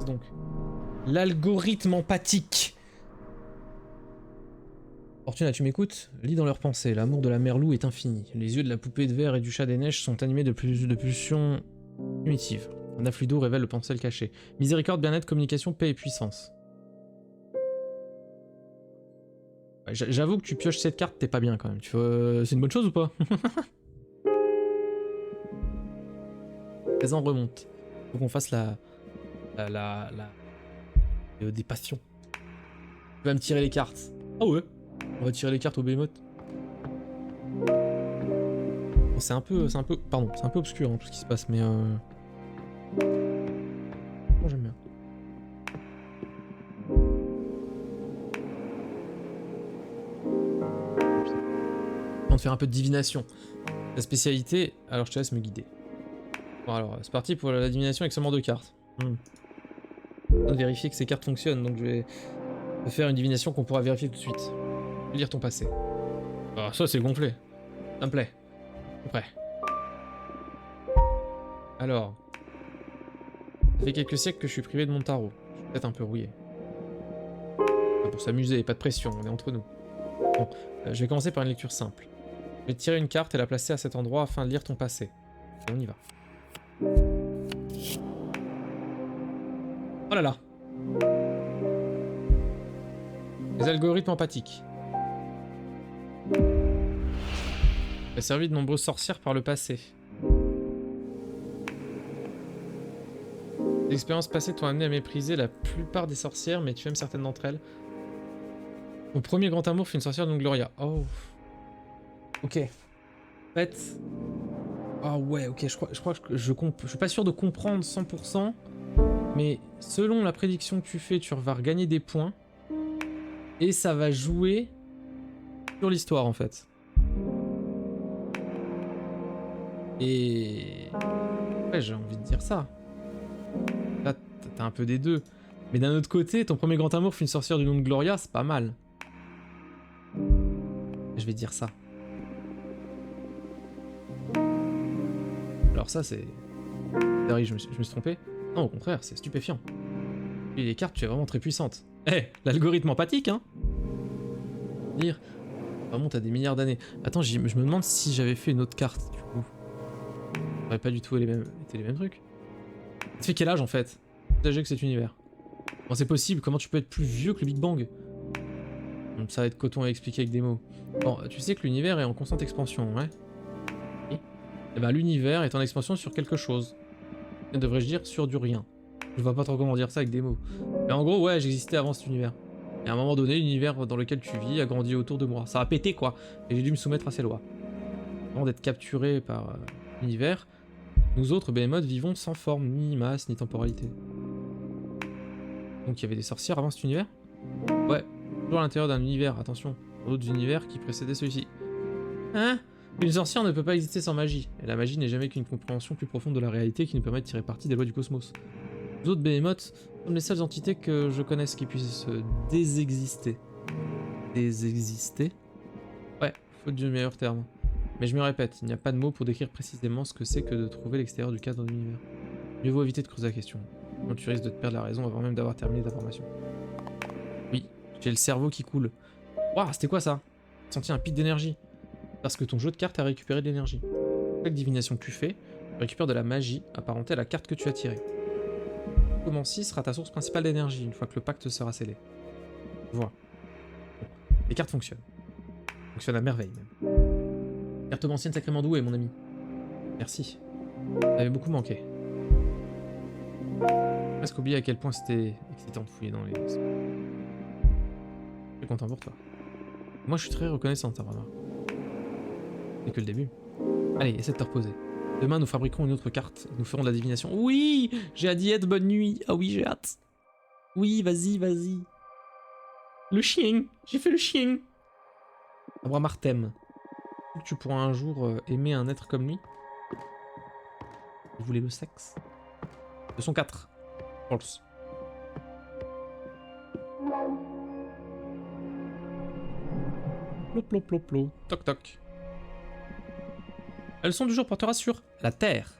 Donc, l'algorithme empathique. Fortuna, tu m'écoutes? Lis dans leurs pensées. L'amour de la mère loup est infini. Les yeux de la poupée de verre et du chat des neiges sont animés de pulsions primitives. Un afflux d'eau révèle le potentiel caché. Miséricorde, bien-être, communication, paix et puissance. J'avoue que tu pioches cette carte, t'es pas bien quand même. C'est une bonne chose ou pas? 13 ans remonte. Faut qu'on fasse des passions. Tu vas me tirer les cartes. Ah ouais. On va tirer les cartes au Behemoth. Bon, c'est un peu obscur hein, tout ce qui se passe, mais bon, j'aime bien. On va faire un peu de divination. La spécialité, alors je te laisse me guider. Bon alors, c'est parti pour la divination avec seulement 2 cartes. On va vérifier que ces cartes fonctionnent, donc je vais faire une divination qu'on pourra vérifier tout de suite. Lire ton passé. Ah, ça c'est gonflé. Ça me plaît. Prêt. Alors. Ça fait quelques siècles que je suis privé de mon tarot. Je suis peut-être un peu rouillé. Pour s'amuser, pas de pression, on est entre nous. Bon, je vais commencer par une lecture simple. Je vais tirer une carte et la placer à cet endroit afin de lire ton passé. Et on y va. Oh là là. Les algorithmes empathiques. Tu as servi de nombreuses sorcières par le passé. Les expériences passées t'ont amené à mépriser la plupart des sorcières, mais tu aimes certaines d'entre elles. Mon premier grand amour fut une sorcière de Gloria. Oh. Ok. En fait... Ah ouais, ok, je crois que je suis pas sûr de comprendre 100%, mais selon la prédiction que tu fais, tu vas regagner des points, et ça va jouer sur l'histoire en fait. Et... Ouais, j'ai envie de dire ça. Là, t'as un peu des deux. Mais d'un autre côté, ton premier grand amour fut une sorcière du nom de Gloria, c'est pas mal. Je vais dire ça. Alors ça, c'est... Je me suis trompé. Non, au contraire, c'est stupéfiant. Et les cartes, tu es vraiment très puissante. Eh, l'algorithme empathique, hein. Dire... Remonte à des milliards d'années. Attends, je me demande si j'avais fait une autre carte, du coup. Ça aurait pas du tout été les mêmes trucs. Ça fait quel âge, en fait? Plus âgé que cet univers. Bon, c'est possible, comment tu peux être plus vieux que le Big Bang? Ça va être coton à expliquer avec des mots. Bon, tu sais que l'univers est en constante expansion, ouais? Et ben l'univers est en expansion sur quelque chose. Devrais-je dire sur du rien. Je vois pas trop comment dire ça avec des mots. Mais en gros, ouais, j'existais avant cet univers. Et à un moment donné, l'univers dans lequel tu vis a grandi autour de moi. Ça a pété, quoi. Et j'ai dû me soumettre à ses lois. Avant d'être capturé par l'univers, nous autres, Behemoth, vivons sans forme, ni masse, ni temporalité. Donc il y avait des sorcières avant cet univers? Ouais, toujours à l'intérieur d'un univers, attention. D'autres univers qui précédaient celui-ci. Hein? Une sorcière ne peut pas exister sans magie. Et la magie n'est jamais qu'une compréhension plus profonde de la réalité qui nous permet de tirer parti des lois du cosmos. Les autres Behemoth sont les seules entités que je connaisse qui puissent se désexister. Désexister? Ouais, faute du meilleur terme. Mais je me répète, il n'y a pas de mots pour décrire précisément ce que c'est que de trouver l'extérieur du cadre de l'univers. Mieux vaut éviter de creuser la question. Sinon tu risques de te perdre la raison avant même d'avoir terminé ta formation. Oui, j'ai le cerveau qui coule. Waouh, c'était quoi ça? J'ai senti un pic d'énergie. Parce que ton jeu de cartes a récupéré de l'énergie. Chaque divination que tu fais, tu récupères de la magie apparentée à la carte que tu as tirée. Commency sera ta source principale d'énergie une fois que le pacte sera scellé. Voilà. Bon. Les cartes fonctionnent. Fonctionnent à merveille même. Cartomancienne sacrément douée, mon ami. Merci. Ça avait beaucoup manqué. J'ai presque oublié à quel point c'était excitant de fouiller dans les... Je suis content pour toi. Moi je suis très reconnaissant, Abrama. C'est que le début. Allez, essaie de te reposer. Demain, nous fabriquerons une autre carte. Nous ferons de la divination. Oui! J'ai hâte d'y être, bonne nuit. Ah oui, j'ai hâte. Oui, vas-y, vas-y. Le chien! J'ai fait le chien! Abramar t'aime. Tu pourras un jour aimer un être comme lui. Il voulait le sexe. Leçon 4. False. Plop, plop, plop, plop. Toc, toc. La leçon du jour portera sur la Terre.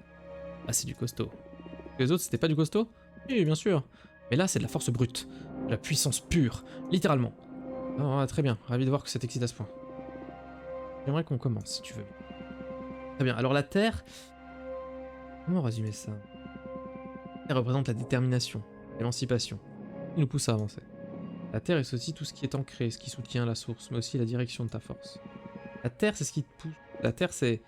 Ah, c'est du costaud. Les autres, c'était pas du costaud? Oui, bien sûr. Mais là, c'est de la force brute. De la puissance pure. Littéralement. Oh, très bien. Ravi de voir que ça t'excite à ce point. J'aimerais qu'on commence, si tu veux. Très bien. Alors, la Terre... Comment résumer ça? La Terre représente la détermination, l'émancipation. Il nous pousse à avancer. La Terre est aussi tout ce qui est ancré, ce qui soutient la source, mais aussi la direction de ta force. La Terre, c'est ce qui te pousse. La Terre, c'est...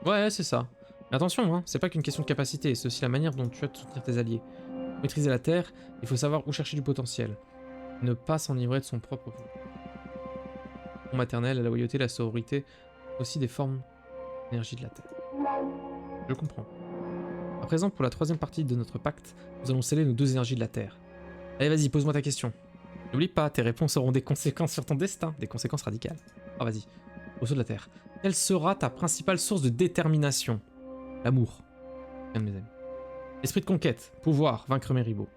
Ouais, c'est ça. Mais attention, hein, c'est pas qu'une question de capacité, c'est aussi la manière dont tu vas te soutenir tes alliés. Pour maîtriser la Terre, il faut savoir où chercher du potentiel. Ne pas s'enivrer de son propre flou. Le maternel, la loyauté, la sororité, aussi des formes d'énergie de la Terre. Je comprends. À présent, pour la troisième partie de notre pacte, nous allons sceller nos deux énergies de la Terre. Allez, vas-y, pose-moi ta question. N'oublie pas, tes réponses auront des conséquences sur ton destin, des conséquences radicales. Ah, vas-y. Au saut de la Terre. Quelle sera ta principale source de détermination? L'amour. Un de mes amis. Esprit de conquête, pouvoir, vaincre mes rivaux.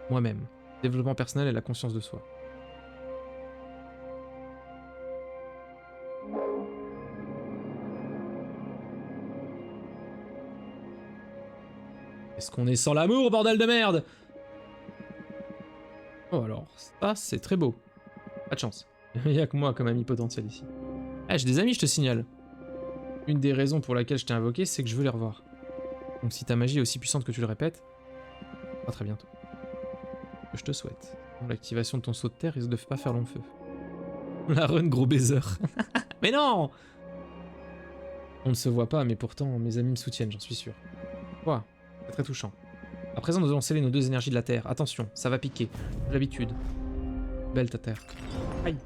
Moi-même. Développement personnel et la conscience de soi. Est-ce qu'on est sans l'amour, bordel de merde? Oh alors, ça c'est très beau. Pas de chance. Il y a que moi comme ami potentiel ici. Ah, j'ai des amis, je te signale. Une des raisons pour laquelle je t'ai invoqué, c'est que je veux les revoir. Donc si ta magie est aussi puissante que tu le répètes, à très bientôt. Je te souhaite. L'activation de ton saut de terre risque de pas faire long feu. La run gros baiser. Mais non! On ne se voit pas, mais pourtant mes amis me soutiennent, j'en suis sûr. Quoi? C'est très touchant. À présent, nous allons sceller nos deux énergies de la terre. Attention, ça va piquer. J'ai l'habitude. Belle ta terre. Aïe.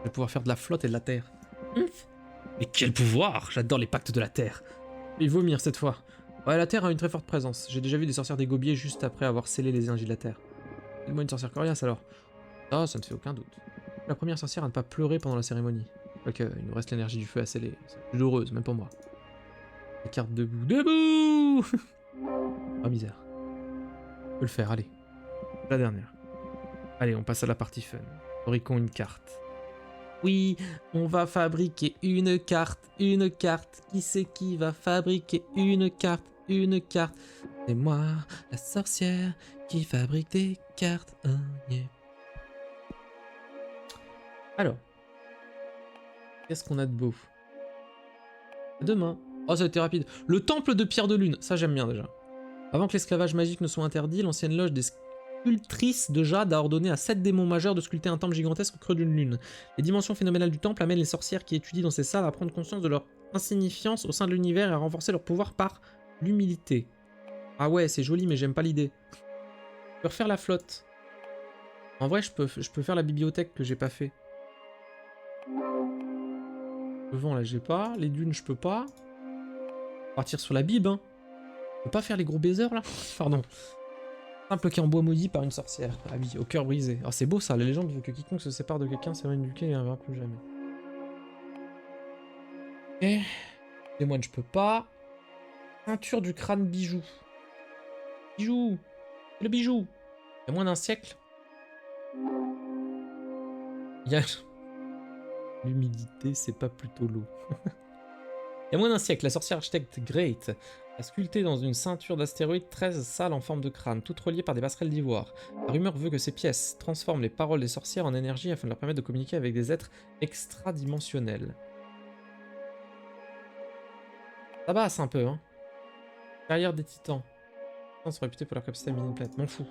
Je vais pouvoir faire de la flotte et de la terre. Mais quel pouvoir! J'adore les pactes de la terre. Et vomir cette fois. Ouais, la terre a une très forte présence. J'ai déjà vu des sorcières des gobiers juste après avoir scellé les énergies de la terre. Fais-moi une sorcière coriace alors. Ah, ça ne fait aucun doute. La première sorcière à ne pas pleurer pendant la cérémonie. Ok, il nous reste l'énergie du feu à sceller. C'est plus heureuse, même pour moi. Les cartes debout. Debout! Oh misère. Je peux le faire, allez. La dernière. Allez, on passe à la partie fun. Fabriquons une carte. Oui, on va fabriquer une carte, une carte. Qui c'est qui va fabriquer une carte, une carte? C'est moi, la sorcière, qui fabrique des cartes. Oh, yeah. Alors, qu'est-ce qu'on a de beau? Demain. Oh, ça a été rapide. Le temple de pierre de lune, ça j'aime bien déjà. Avant que l'esclavage magique ne soit interdit, l'ancienne loge des sculptrices de jade a ordonné à 7 démons majeurs de sculpter un temple gigantesque au creux d'une lune. Les dimensions phénoménales du temple amènent les sorcières qui étudient dans ces salles à prendre conscience de leur insignifiance au sein de l'univers et à renforcer leur pouvoir par l'humilité. Ah ouais, c'est joli, mais j'aime pas l'idée. Je peux refaire la flotte. En vrai, je peux faire la bibliothèque que j'ai pas fait. Le vent, là, j'ai pas. Les dunes, je peux pas. Partir sur la bib, hein. Je peux pas faire les gros baisers, là. Pardon. Simple quai en bois maudit par une sorcière. Ah oui, au cœur brisé. Ah, c'est beau, ça. La légende veut que quiconque se sépare de quelqu'un s'éloigne du quai et ne reviendra plus jamais. Ok. Les moines, je peux pas. Ceinture du crâne bijou. Bijou. Le bijou. Il y a moins d'un siècle. Il y a... L'humidité, c'est pas plutôt l'eau. Il y a moins d'un siècle, la sorcière architecte Great a sculpté dans une ceinture d'astéroïdes 13 salles en forme de crâne, toutes reliées par des passerelles d'ivoire. La rumeur veut que ces pièces transforment les paroles des sorcières en énergie afin de leur permettre de communiquer avec des êtres extradimensionnels. Ça basse un peu, hein. Carrière des titans. Les titans sont réputés pour leur capacité à miner une planète. M'en fous.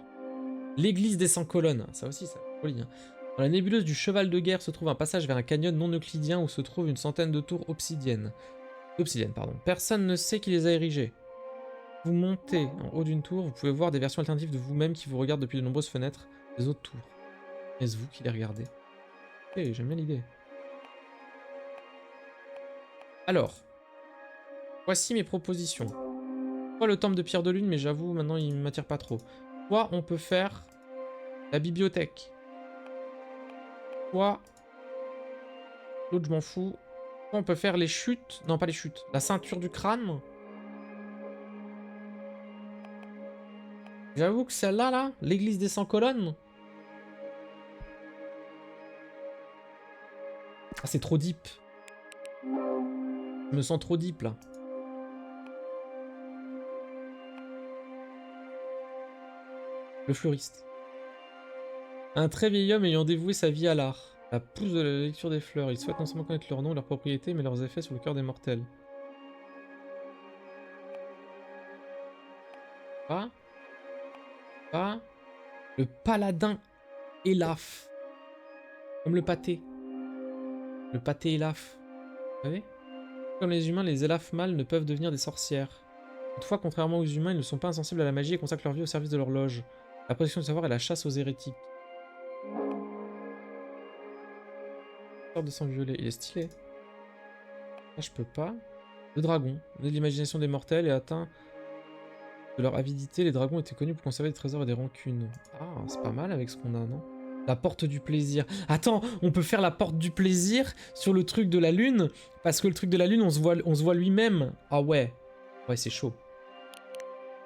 L'église des 100 colonnes. Ça aussi, ça folie, hein. Dans la nébuleuse du cheval de guerre se trouve un passage vers un canyon non euclidien où se trouvent une centaine de tours obsidiennes. Personne ne sait qui les a érigées. Vous montez en haut d'une tour, vous pouvez voir des versions alternatives de vous-même qui vous regardent depuis de nombreuses fenêtres des autres tours. Est-ce vous qui les regardez? Ok, j'aime bien l'idée. Alors, voici mes propositions. Soit le temple de pierre de lune, mais j'avoue, maintenant il ne m'attire pas trop. Soit on peut faire la bibliothèque. Soit, l'autre je m'en fous. Soit on peut faire les chutes. Non, pas les chutes. La ceinture du crâne. J'avoue que celle-là, là, l'église des 100 colonnes. Ah, c'est trop deep. Je me sens trop deep, là. Le fleuriste. Un très vieil homme ayant dévoué sa vie à l'art. La pousse de la lecture des fleurs. Il souhaite non seulement connaître leur nom, leurs propriétés, mais leurs effets sur le cœur des mortels. Ah. Ah. Le paladin Elaf. Comme le pâté. Le pâté Elaf. Vous savez? Comme les humains, les Elaf mâles ne peuvent devenir des sorcières. Toutefois, contrairement aux humains, ils ne sont pas insensibles à la magie et consacrent leur vie au service de leur loge. La protection du savoir et la chasse aux hérétiques. Sorte de sang violet. Il est stylé. Ça, je peux pas. Le dragon. Né de l'imagination des mortels et atteint de leur avidité, les dragons étaient connus pour conserver des trésors et des rancunes. Ah, c'est pas mal avec ce qu'on a, non? La porte du plaisir. Attends, on peut faire la porte du plaisir sur le truc de la lune, parce que le truc de la lune, on se voit lui-même. Ah ouais. Ouais, c'est chaud.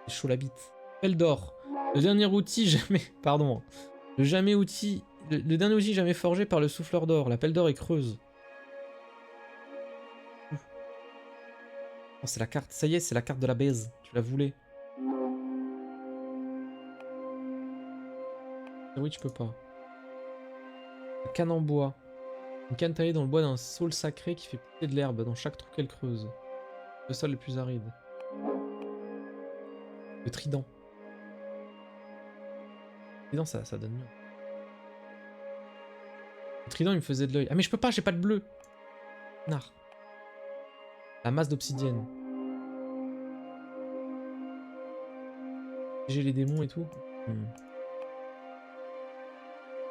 C'est chaud la bite. Pelle d'or. Le dernier outil jamais... Pardon. Le dernier outil jamais forgé par le souffleur d'or. La pelle d'or est creuse. Oh, c'est la carte. Ça y est, c'est la carte de la baise. Tu la voulais. Oui, tu peux pas. La canne en bois. Une canne taillée dans le bois d'un saule sacré qui fait pousser de l'herbe dans chaque trou qu'elle creuse. Le sol le plus aride. Le trident. Le trident, ça donne mieux. Le trident, il me faisait de l'œil. Ah mais je peux pas, j'ai pas de bleu. Nard. La masse d'obsidienne. J'ai les démons et tout.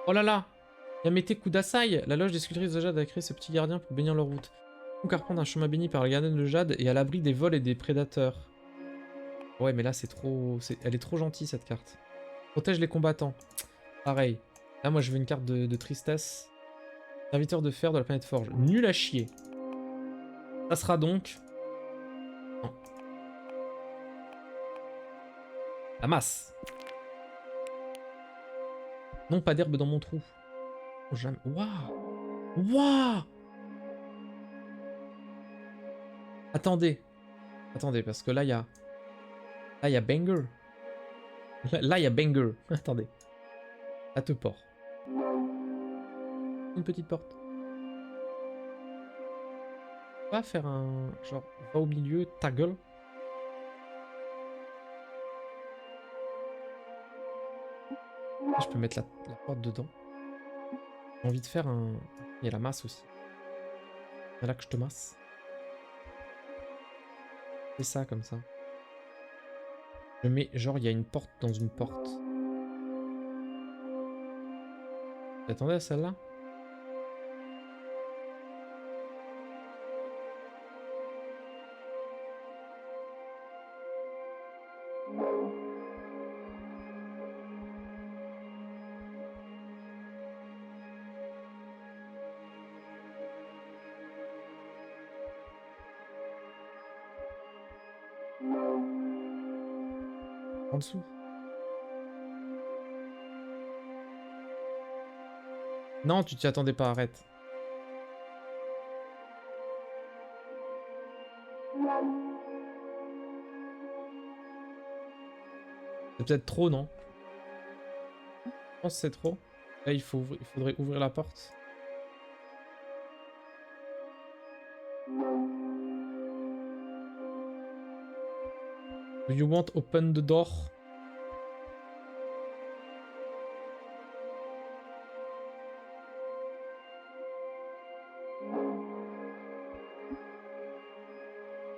Oh là là, Yamete Kudasai, la loge des sculptrices de jade a créé ce petit gardien pour bénir leur route. Donc à reprendre un chemin béni par la gardienne de jade et à l'abri des vols et des prédateurs. Ouais mais là c'est trop... Elle est trop gentille cette carte. Protège les combattants. Pareil. Là moi je veux une carte de tristesse. Serviteur de fer de la planète Forge. Nul à chier. Ça sera donc... Non. La masse. Non, pas d'herbe dans mon trou. Oh, jamais... Waouh. Waouh. Attendez. Attendez, parce que là, il y a... Là, il y a banger. Là, il y a banger. Attendez. À te port. Une petite porte. On va faire un... Genre, va au milieu, ta gueule. Là, je peux mettre la porte dedans. J'ai envie de faire un... Il y a la masse aussi. C'est là que je te masse. C'est ça, comme ça. Je mets genre il y a une porte dans une porte. T'attendais à celle-là? En dessous. Non, tu t'y attendais pas, arrête. C'est peut-être trop, non? Je pense que c'est trop. Là, il faudrait ouvrir la porte. Do you want open the door?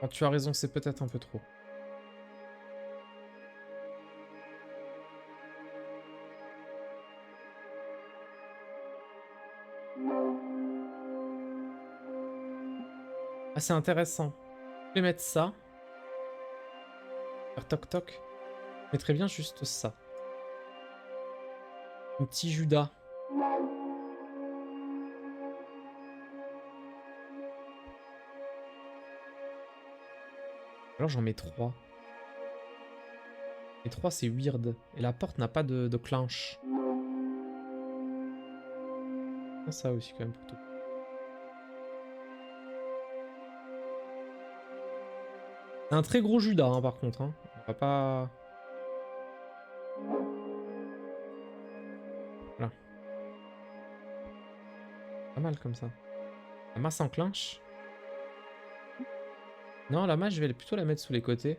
Oh, tu as raison, c'est peut-être un peu trop. Ah, c'est intéressant. Je vais mettre ça. Faire toc toc. Je mettrais bien juste ça. Un petit Judas. Alors j'en mets 3. Et 3 c'est weird. Et la porte n'a pas de clenche. Ça aussi quand même pour tout. C'est un très gros Judas hein, par contre. Hein. On va pas... Voilà. Pas mal comme ça. La masse en clenche. Non, la masse je vais plutôt la mettre sous les côtés.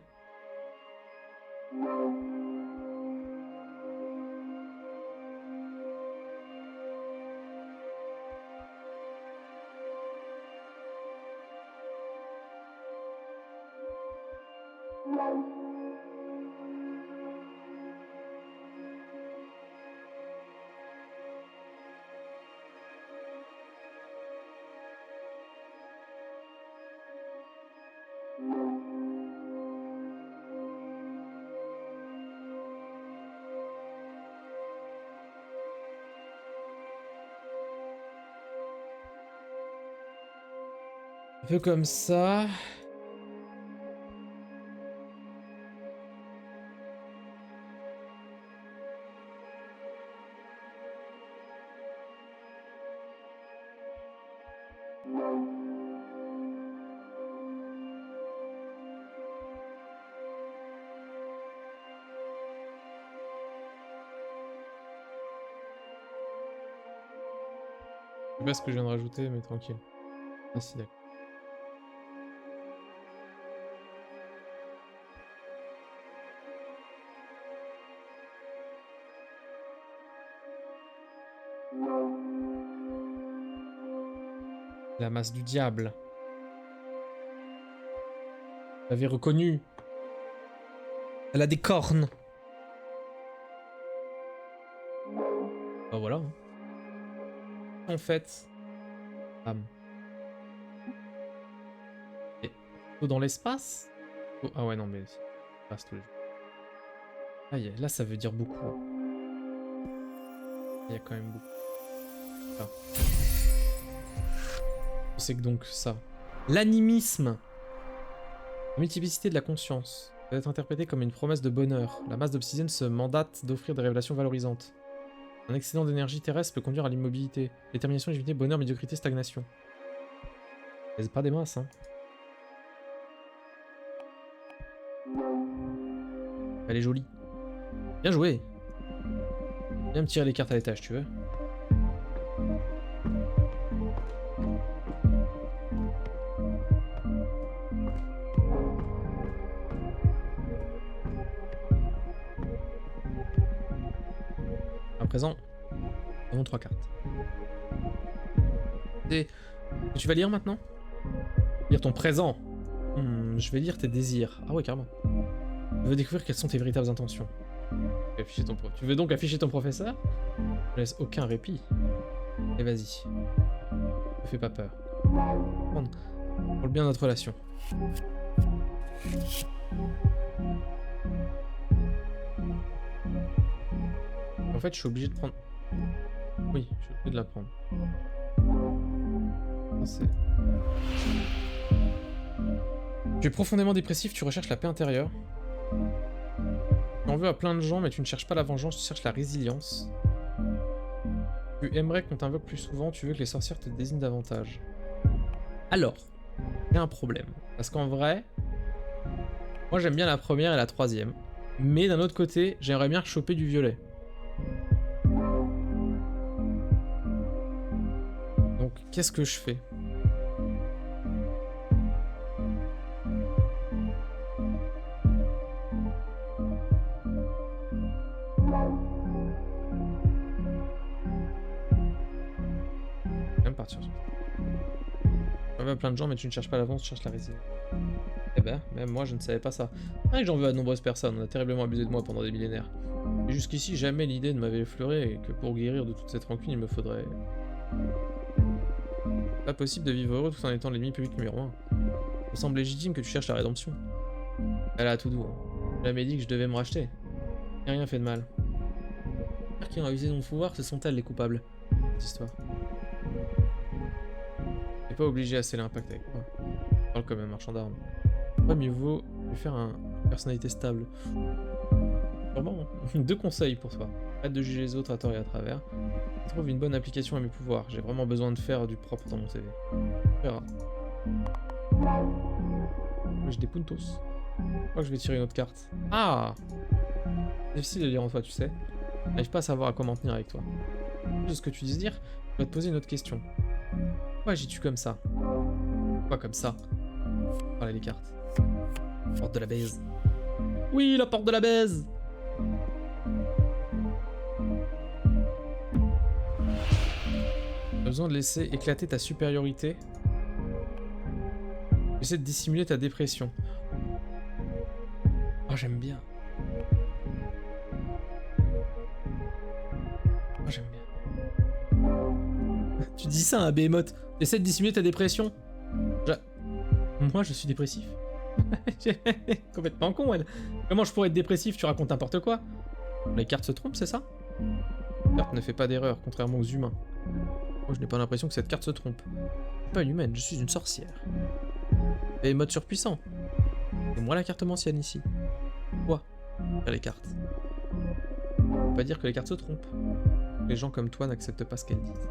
Un peu comme ça. Je sais pas ce que je viens de rajouter, mais tranquille. Ah si, d'accord. La masse du diable. Vous l'avez reconnue. Elle a des cornes. Bah voilà. En fait. Bam. Et dans l'espace. Oh, ah ouais non mais passe tous les jours. Ah, là ça veut dire beaucoup. Il y a quand même beaucoup. Ah. C'est que donc ça. L'animisme. La multiplicité de la conscience peut être interprétée comme une promesse de bonheur. La masse d'obsidienne se mandate d'offrir des révélations valorisantes. Un excédent d'énergie terrestre peut conduire à l'immobilité. Détermination, légitimité, bonheur, médiocrité, stagnation. C'est pas des masses, hein. Elle est jolie. Bien joué. Viens me tirer les cartes à l'étage, tu veux. À présent, nous avons 3 cartes. Et tu vas lire maintenant? Lire ton présent. Je vais lire tes désirs. Ah ouais, carrément. Tu veux découvrir quelles sont tes véritables intentions. Tu veux donc afficher ton professeur? Ne laisse aucun répit. Et vas-y. Ne fais pas peur. Prendre pour le bien de notre relation. En fait, je suis obligé de prendre... Oui, je suis obligé de la prendre. Tu es profondément dépressif, tu recherches la paix intérieure. Tu en veux à plein de gens, mais tu ne cherches pas la vengeance, tu cherches la résilience. Tu aimerais qu'on t'invoque plus souvent, tu veux que les sorcières te désignent davantage. Alors, il y a un problème. Parce qu'en vrai, moi j'aime bien la première et la troisième. Mais d'un autre côté, j'aimerais bien choper du violet. Donc, qu'est-ce que je fais? Partir sur ça. J'en veux à plein de gens, mais tu ne cherches pas l'avance, tu cherches la résilience. Eh ben, même moi je ne savais pas ça. Ah, j'en veux à de nombreuses personnes, on a terriblement abusé de moi pendant des millénaires. Et jusqu'ici, jamais l'idée ne m'avait effleuré, et que pour guérir de toute cette rancune, il me faudrait... Pas possible de vivre heureux tout en étant l'ennemi public numéro 1. Il me semble légitime que tu cherches la rédemption. Elle a tout doux. Hein. Jamais dit que je devais me racheter. Il n'y a rien fait de mal. Les qui ont abusé de mon pouvoir, ce sont elles les coupables. Cette histoire. T'es pas obligé à sceller l'impact avec moi. Je parle comme un marchand d'armes. Ouais, mieux vaut lui faire une personnalité stable. Vraiment, deux conseils pour toi. Arrête de juger les autres à tort et à travers. Trouve une bonne application à mes pouvoirs. J'ai vraiment besoin de faire du propre dans mon CV. On verra. J'ai des puntos. Je crois que je vais tirer une autre carte. Ah! Difficile de lire en toi, tu sais. J'arrive pas à savoir à quoi m'en tenir avec toi. De ce que tu désires, je vais te poser une autre question. Pourquoi agis-tu comme ça? Pourquoi comme ça? Parlez les cartes. Porte de la baise. Oui, la porte de la baise! Tu as besoin de laisser éclater ta supériorité. Essaie de dissimuler ta dépression. Oh, j'aime bien. Oh, j'aime bien. Tu dis ça à un Behemoth. Essaie de dissimuler ta dépression. Moi, je suis dépressif. Complètement con, elle. Comment je pourrais être dépressif? Tu racontes n'importe quoi. Les cartes se trompent, c'est ça? La carte ne fait pas d'erreur, contrairement aux humains. Moi, je n'ai pas l'impression que cette carte se trompe. Je ne suis pas une humaine, je suis une sorcière. Behemoth surpuissant. C'est moi la cartomancienne ici. Quoi? Faire les cartes. Ça veut pas dire que les cartes se trompent. Les gens comme toi n'acceptent pas ce qu'elles disent.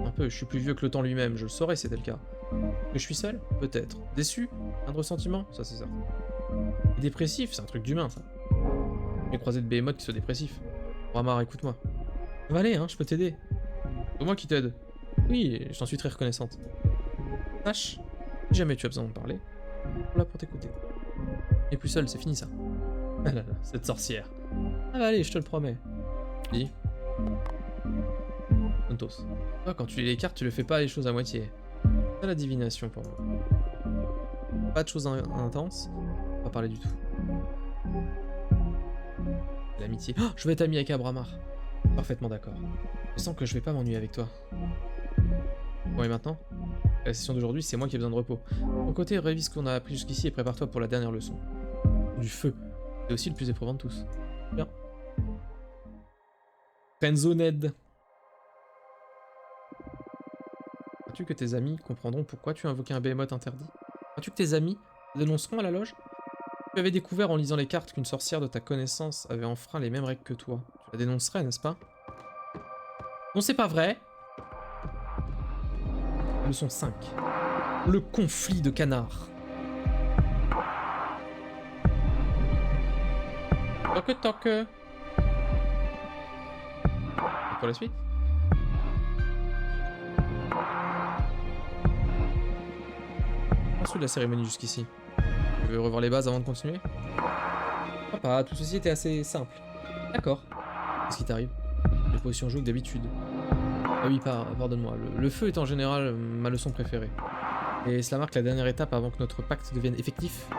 Un peu, je suis plus vieux que le temps lui-même, je le saurais si c'était le cas. Que je suis seul? Peut-être. Déçu? Un ressentiment? Ça c'est certain. Et dépressif, c'est un truc d'humain ça. J'ai croisé de Behemoth qui sont dépressifs. Bramar, écoute-moi. Ça va aller, hein, je peux t'aider. C'est moi qui t'aide. Oui, je t'en suis très reconnaissante. Sache, si jamais tu as besoin de parler, on est là pour t'écouter. Et plus seul, c'est fini ça. Ah là là, cette sorcière. Ah bah allez, je te le promets. Dis. Santos. Toi, quand tu lis les cartes, tu ne fais pas les choses à moitié. C'est la divination pour moi. Pas de choses intenses, on va pas parler du tout. L'amitié. Oh, je vais être ami avec Abramar. Parfaitement d'accord. Je sens que je vais pas m'ennuyer avec toi. Bon et maintenant? La session d'aujourd'hui, c'est moi qui ai besoin de repos. De ton côté, révise ce qu'on a appris jusqu'ici et prépare-toi pour la dernière leçon. Du feu. C'est aussi le plus éprouvant de tous. Bien. Friendzoned. Crois-tu que tes amis comprendront pourquoi tu as invoqué un Behemoth interdit? Crois-tu que tes amis dénonceront à la loge? Tu avais découvert en lisant les cartes qu'une sorcière de ta connaissance avait enfreint les mêmes règles que toi. Tu la dénoncerais, n'est-ce pas? Non, c'est pas vrai. Leçon 5. Le conflit de canards. Toc toc. Et pour la suite? Ensuite de la cérémonie jusqu'ici. Tu veux revoir les bases avant de continuer? Papa, tout ceci était assez simple. D'accord. Qu'est-ce qui t'arrive? Les pas aussi en jeu que d'habitude. Ah oui, pardonne-moi. Le feu est en général ma leçon préférée. Et cela marque la dernière étape avant que notre pacte devienne effectif.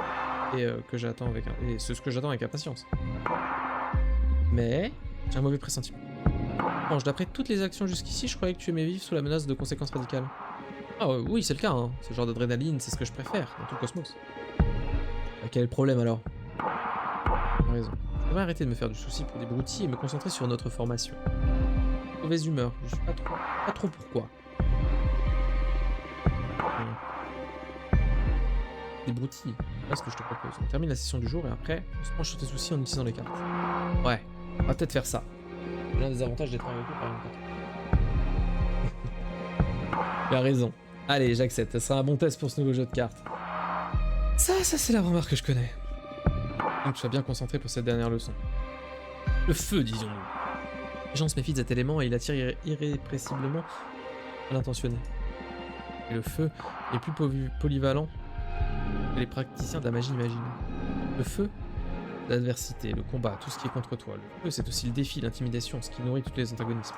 et que j'attends avec et c'est ce que j'attends avec impatience. Mais j'ai un mauvais pressentiment. Ange, d'après toutes les actions jusqu'ici, je croyais que tu aimais vivre sous la menace de conséquences radicales. Ah oui, c'est le cas, hein. Ce genre d'adrénaline, c'est ce que je préfère dans tout le cosmos. Quel est le problème alors? T'as raison. Je devrais arrêter de me faire du souci pour des broutilles et me concentrer sur notre formation. Mauvaise humeur, je sais pas trop pourquoi. Des broutilles, voilà ce que je te propose. On termine la session du jour et après, on se penche sur tes soucis en utilisant les cartes. Ouais, on va peut-être faire ça. C'est l'un des avantages d'être avec par une carte. Il a raison. Allez, j'accepte, ça sera un bon test pour ce nouveau jeu de cartes. Ça c'est la remarque que je connais. Donc je sois bien concentré pour cette dernière leçon. Le feu, disons-nous. Les gens se méfient de cet élément et il attire irrépressiblement l'intentionné. Et le feu est plus polyvalent que les praticiens de la magie imaginée. Le feu, l'adversité, le combat, tout ce qui est contre toi. Le feu, c'est aussi le défi, l'intimidation, ce qui nourrit tous les antagonismes.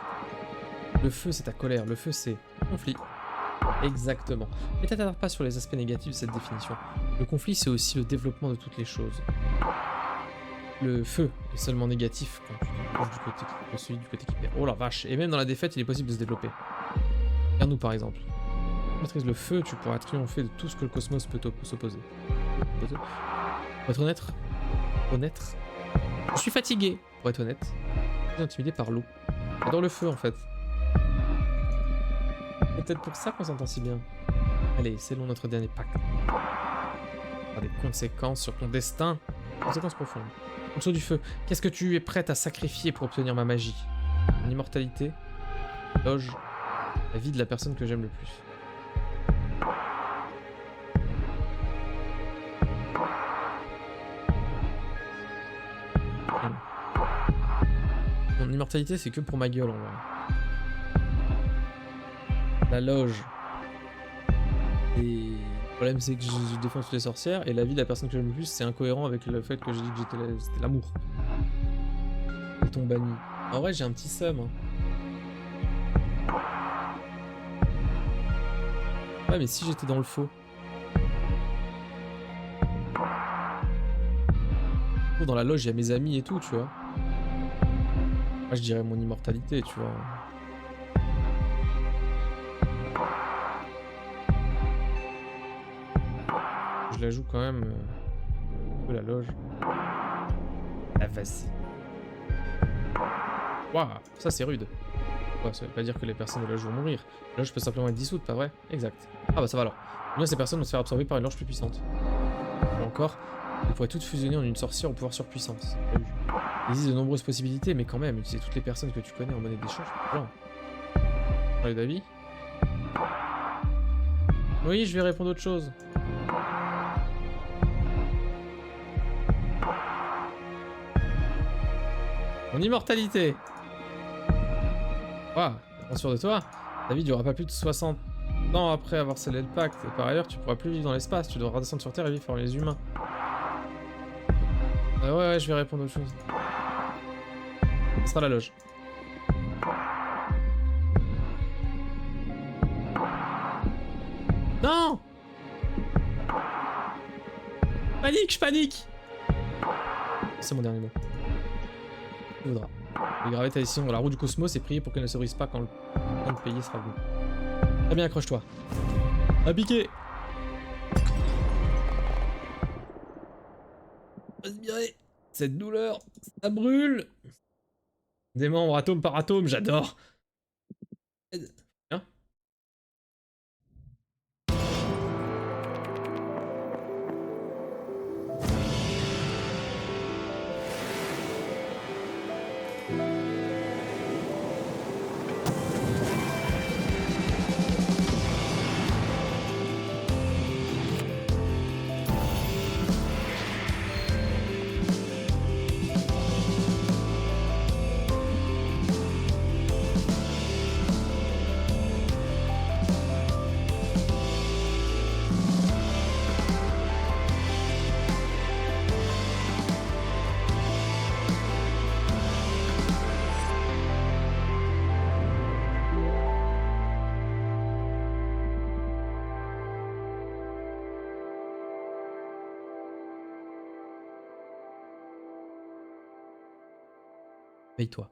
Le feu, c'est ta colère. Le feu, c'est le conflit. Exactement. Mais t'attarde pas sur les aspects négatifs de cette définition. Le conflit, c'est aussi le développement de toutes les choses. Le feu est seulement négatif quand tu te penches du côté celui du côté qui perd. Oh la vache. Et même dans la défaite, il est possible de se développer. Regarde-nous par exemple. Si tu maîtrises le feu, tu pourras triompher de tout ce que le cosmos peut s'opposer. Pour être honnête, je suis fatigué, pour être honnête. Je suis intimidé par l'eau. J'adore le feu en fait. C'est peut-être pour ça qu'on s'entend si bien. Allez, scellons notre dernier pacte. Par des conséquences sur ton destin. Conséquences profondes. En dessous du feu, qu'est-ce que tu es prête à sacrifier pour obtenir ma magie? Mon immortalité, loge, la vie de la personne que j'aime le plus. Mon immortalité, c'est que pour ma gueule en vrai. La loge. Et le problème, c'est que je défends toutes les sorcières, et la vie de la personne que j'aime le plus, c'est incohérent avec le fait que j'ai dit que c'était l'amour. Ils t'ont banni. En vrai, j'ai un petit seum. Hein. Ouais, mais si j'étais dans le faux. Dans la loge, il y a mes amis et tout, tu vois. Moi, je dirais mon immortalité, tu vois. Je la joue quand même un peu la loge. La vas-y. Waouh, ça c'est rude. Ouais, ça veut pas dire que les personnes de la loge vont mourir. La loge peut simplement être dissoute, pas vrai? Exact. Ah bah ça va alors. Bien, ces personnes vont se faire absorber par une loge plus puissante. Ou encore, elles pourraient toutes fusionner en une sorcière au pouvoir surpuissance. Il existe de nombreuses possibilités, mais quand même, utiliser toutes les personnes que tu connais en monnaie d'échange, voilà. Parlez d'avis? Oui, je vais répondre autre chose. Mon immortalité. Waouh, prends sûr de toi. Ta vie durera pas plus de 60 ans après avoir scellé le pacte. Et par ailleurs, tu pourras plus vivre dans l'espace. Tu devras redescendre sur Terre et vivre parmi les humains. Ouais, je vais répondre autre chose. Ce sera la loge. Non! Panique, je panique! C'est mon dernier mot. Tu voudras. Et graver ta décision dans la roue du cosmos et prier pour qu'elle ne se brise pas quand le temps de payer sera venu. Très bien, accroche-toi. À piquer! Respirer! Cette douleur, ça brûle! Des membres atome par atome, j'adore! Hein? Veille-toi.